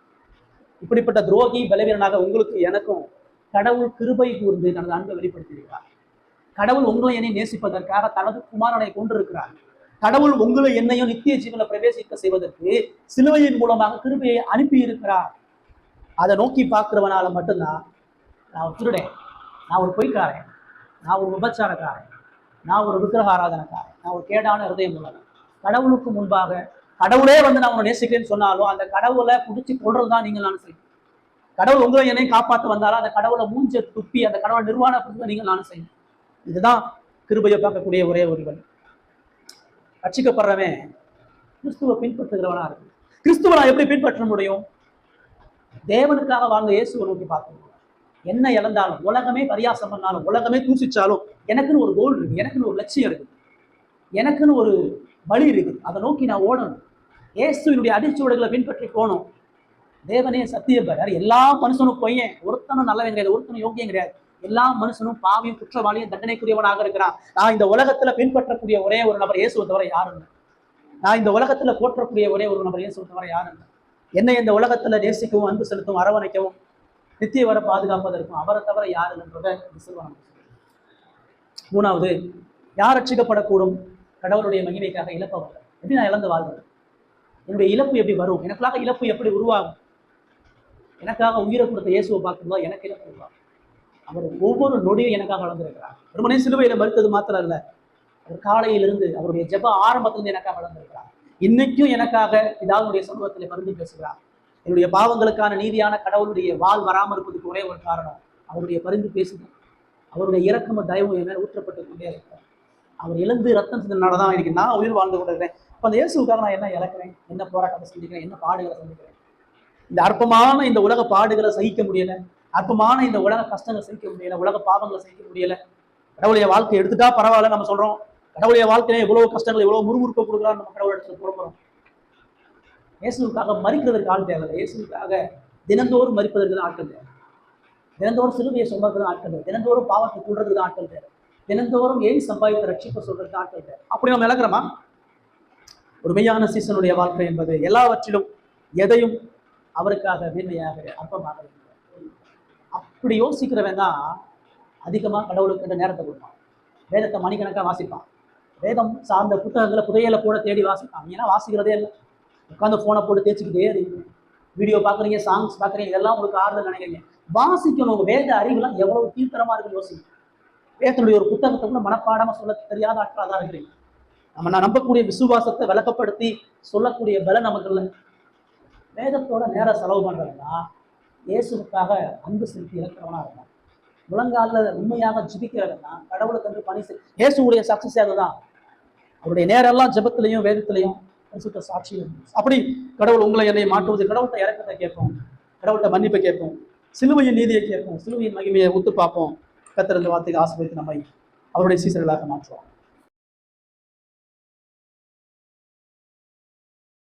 இப்படிப்பட்ட துரோகி பலவீனனாக உங்களுக்கு எனக்கும் கடவுள் கிருபை கூர்ந்து தனது அன்பை வெளிப்படுத்தியிருக்கிறார். கடவுள் உங்களை என்னை நேசிப்பதற்காக தனது குமாரனை கொண்டிருக்கிறார். கடவுள் உங்களை என்னையும் நித்திய ஜீவனை பிரவேசிக்க செய்வதற்கு சிலுவையின் மூலமாக கிருபையை அனுப்பி இருக்கிறார். அதை நோக்கி பார்க்கிறவனால மட்டும்தான், நான் ஒரு திருடேன், நான் ஒரு பொய்க்காரன், நான் ஒரு விபச்சாரக்காரன், நான் ஒரு விக்கிரக ஆராதனைக்காரன், நான் ஒரு கேடான ஹிருதயம் உள்ளவன், கடவுளுக்கு முன்பாக கடவுளே வந்து நான் உங்களை நேசிக்கிறேன்னு சொன்னாலும் அந்த கடவுளை பிடிச்சி கொள்றதுதான் நீங்கள் நானும் செய்யும். கடவுள் உங்களை என்னையும் காப்பாற்ற வந்தாலும் அந்த கடவுளை மூஞ்ச துப்பி அந்த கடவுளை நிர்வாணப்படுத்த நீங்கள் நானும் செய்யும். இதுதான் கிருபையை பார்க்கக்கூடிய ஒரே ஒரு வழி. ரட்சிக்கப்படுறவன் கிறிஸ்துவை பின்பற்றுகிறவனா இருக்கு. கிறிஸ்துவ நான் எப்படி பின்பற்ற முடியும்? தேவனுக்காக வாழ்ந்த இயேசுவை நோக்கி பார்க்கணும். என்ன இழந்தாலும், உலகமே பரியாசம் பண்ணாலும், உலகமே தூசிச்சாலும், எனக்குன்னு ஒரு கோல் இருக்கு, எனக்குன்னு ஒரு லட்சியம் இருக்கு, எனக்குன்னு ஒரு வழி இருக்கு, அதை நோக்கி நான் ஓடணும். இயேசுவினுடைய அடிச்சுவடுகளை பின்பற்றி போகணும். தேவனே சத்தியபர், எல்லா மனுஷனும் பொய்யன், ஒருத்தனும் நல்லவன் கிடையாது, ஒருத்தனும் யோகியம் கிடையாது. எல்லா மனுஷனும் பாவியும் குற்றவாளியும் தண்டனைக்குரியவனாக இருக்கிறான். நான் இந்த உலகத்துல பின்பற்றக்கூடிய ஒரே ஒரு நபர் இயேசுவை தவிர யாரும் இல்லை. நான் இந்த உலகத்துல போற்றக்கூடிய ஒரே ஒரு நபர் இயேசுவை தவிர யாரும் இல்லை. என்னை இந்த உலகத்துல நேசிக்கவும் அன்பு செலுத்தவும் அரவணைக்கவும் நித்திய வர பாதுகாப்பதற்கும் அவரை தவிர யார் இல்லைன்றத விசுவாசம். மூணாவது, யார் ரட்சிக்கப்படக்கூடும்? கடவுளுடைய மகிமைக்காக இழப்பவர்கள். எப்படி நான் இழந்து வாழ்வது? என்னுடைய இழப்பு எப்படி வரும்? எனக்காக இழப்பு எப்படி உருவாகும்? எனக்காக உயிரை கொடுத்த இயேசுவை பார்க்கும்போது எனக்கு இழப்பு உருவாகும். அவர் ஒவ்வொரு நொடியும் எனக்காக வளர்ந்திருக்கிறார். வெறுமனே சிலுவையில மறுத்தது மாத்திரம் இல்ல, அவர் காலையிலிருந்து அவருடைய ஜெப ஆரம்பத்திலிருந்து எனக்காக வளர்ந்திருக்கிறார். இன்னைக்கும் எனக்காக பிதாவுடைய சமூகத்தில் பரிந்து பேசுகிறார். என்னுடைய பாவங்களுக்கான நீதியான கடவுளுடைய வாள் வராமல் இருப்பதுக்கு ஒரே ஒரு காரணம், அவருடைய பரிந்து பேசுகிறார். அவருடைய இரக்கமும் தயவும் என் மேல் ஊற்றப்பட்டு கொண்டே இருக்கிறார். அவர் எழுந்து ரத்தம் செஞ்சதுனாலதான் இன்னைக்கு நான் உயிர் வாழ்ந்து கொண்டிருக்கிறேன். அப்ப அந்த இயேசுக்காக நான் என்ன இழக்கிறேன்? என்ன போராட்டத்தை சந்திக்கிறேன்? என்ன பாடுகளை சந்திக்கிறேன்? இந்த அற்பமான இந்த உலக பாடுகளை சகிக்க முடியல, அற்பமான இந்த உலக கஷ்டங்களை சகிக்க முடியல, உலக பாவங்களை சகிக்க முடியல. கடவுளுடைய வாழ்க்கை எடுத்துட்டா பரவாயில்ல நம்ம சொல்றோம். கடவுளுடைய வாழ்க்கையில எவ்வளவு கஷ்டங்கள், எவ்வளவு முறுமுறுப்பை கொடுக்குறான்னு நம்ம கடவுள் இடத்துல புறம்புறோம். இயேசுக்காக மறிக்கிறதுக்கு ஆள் தேவை. இயேசுக்காக தினந்தோறும் மறிப்பதற்கு தான் ஆட்கள் தேவை. தினந்தோறும் சிலுவையை சொல்றதுக்கு ஆட்கள் தேவை. தினந்தோறும் பாவத்தை கூடுறதுக்கு ஆட்கள் தேவை. தினந்தோறும் ஏன் சம்பாதித்த ரட்சிப்பை சொல்றதுக்கு ஆட்கள் தேவை. அப்படி நம்ம இழக்கிறோமா? ஒரு மெய்யான சீசனுடைய வாழ்க்கை என்பது எல்லாவற்றிலும் எதையும் அவருக்காக மேன்மையாக அற்பமாக இருக்கிறார். அப்படி யோசிக்கிறவன் தான் அதிகமாக கடவுளுக்கு நேரத்தை கொடுப்பான். வேதத்தை மணிக்கணக்காக வாசிப்பான். வேதம் சார்ந்த புத்தகங்களை புதையலை கூட தேடி வாசிப்பான். ஏன்னா வாசிக்கிறதே இல்லை, உட்காந்து ஃபோனை போட்டு தேய்ச்சிக்கிட்டே இருக்கீங்க, வீடியோ பார்க்குறீங்க, சாங்ஸ் பார்க்குறீங்க, இதெல்லாம் உங்களுக்கு ஆறுதல் நினைக்கிறீங்க. வாசிக்கணும். உங்கள் வேத அறிவுலாம் எவ்வளவு கீழ்த்தரமா இருக்குன்னு யோசிங்க. வேதத்துடைய ஒரு புத்தகத்தை கூட மனப்பாடமா சொல்ல தெரியாத ஆட்களாக தான் இருக்கிறீங்க. நான் நம்பக்கூடிய விசுவாசத்தை விளக்கப்படுத்தி சொல்லக்கூடிய பலம் நமக்கு இல்லை. வேதத்தோட நேரம் செலவு பண்றதுன்னா இயேசுக்காக அன்பு செலுத்தி இழக்கிறவனா இருந்தான். முழங்கால உண்மையாக ஜிபிக்கிறதுனா கடவுளுக்கு வந்து பணி செய். இயேசுடைய சக்சஸ் அதுதான். அவருடைய நேரம் எல்லாம் ஜெபத்திலையும் வேதத்திலையும் பரிசுத்த சாட்சியும். அப்படி கடவுள் உங்களை என்னை மாற்றுவது, கடவுள்கிட்ட இறக்கத்தை கேட்போம், கடவுள்கிட்ட மன்னிப்பை கேட்போம், சிலுவையின் நீதியை கேட்போம், சிலுவையின் மகிமையை ஒத்து பார்ப்போம். கர்த்தர் இந்த வார்த்தைக்கு ஆசீர்வதித்து நம்மை அவருடைய சீசர்களாக மாற்றுவோம்.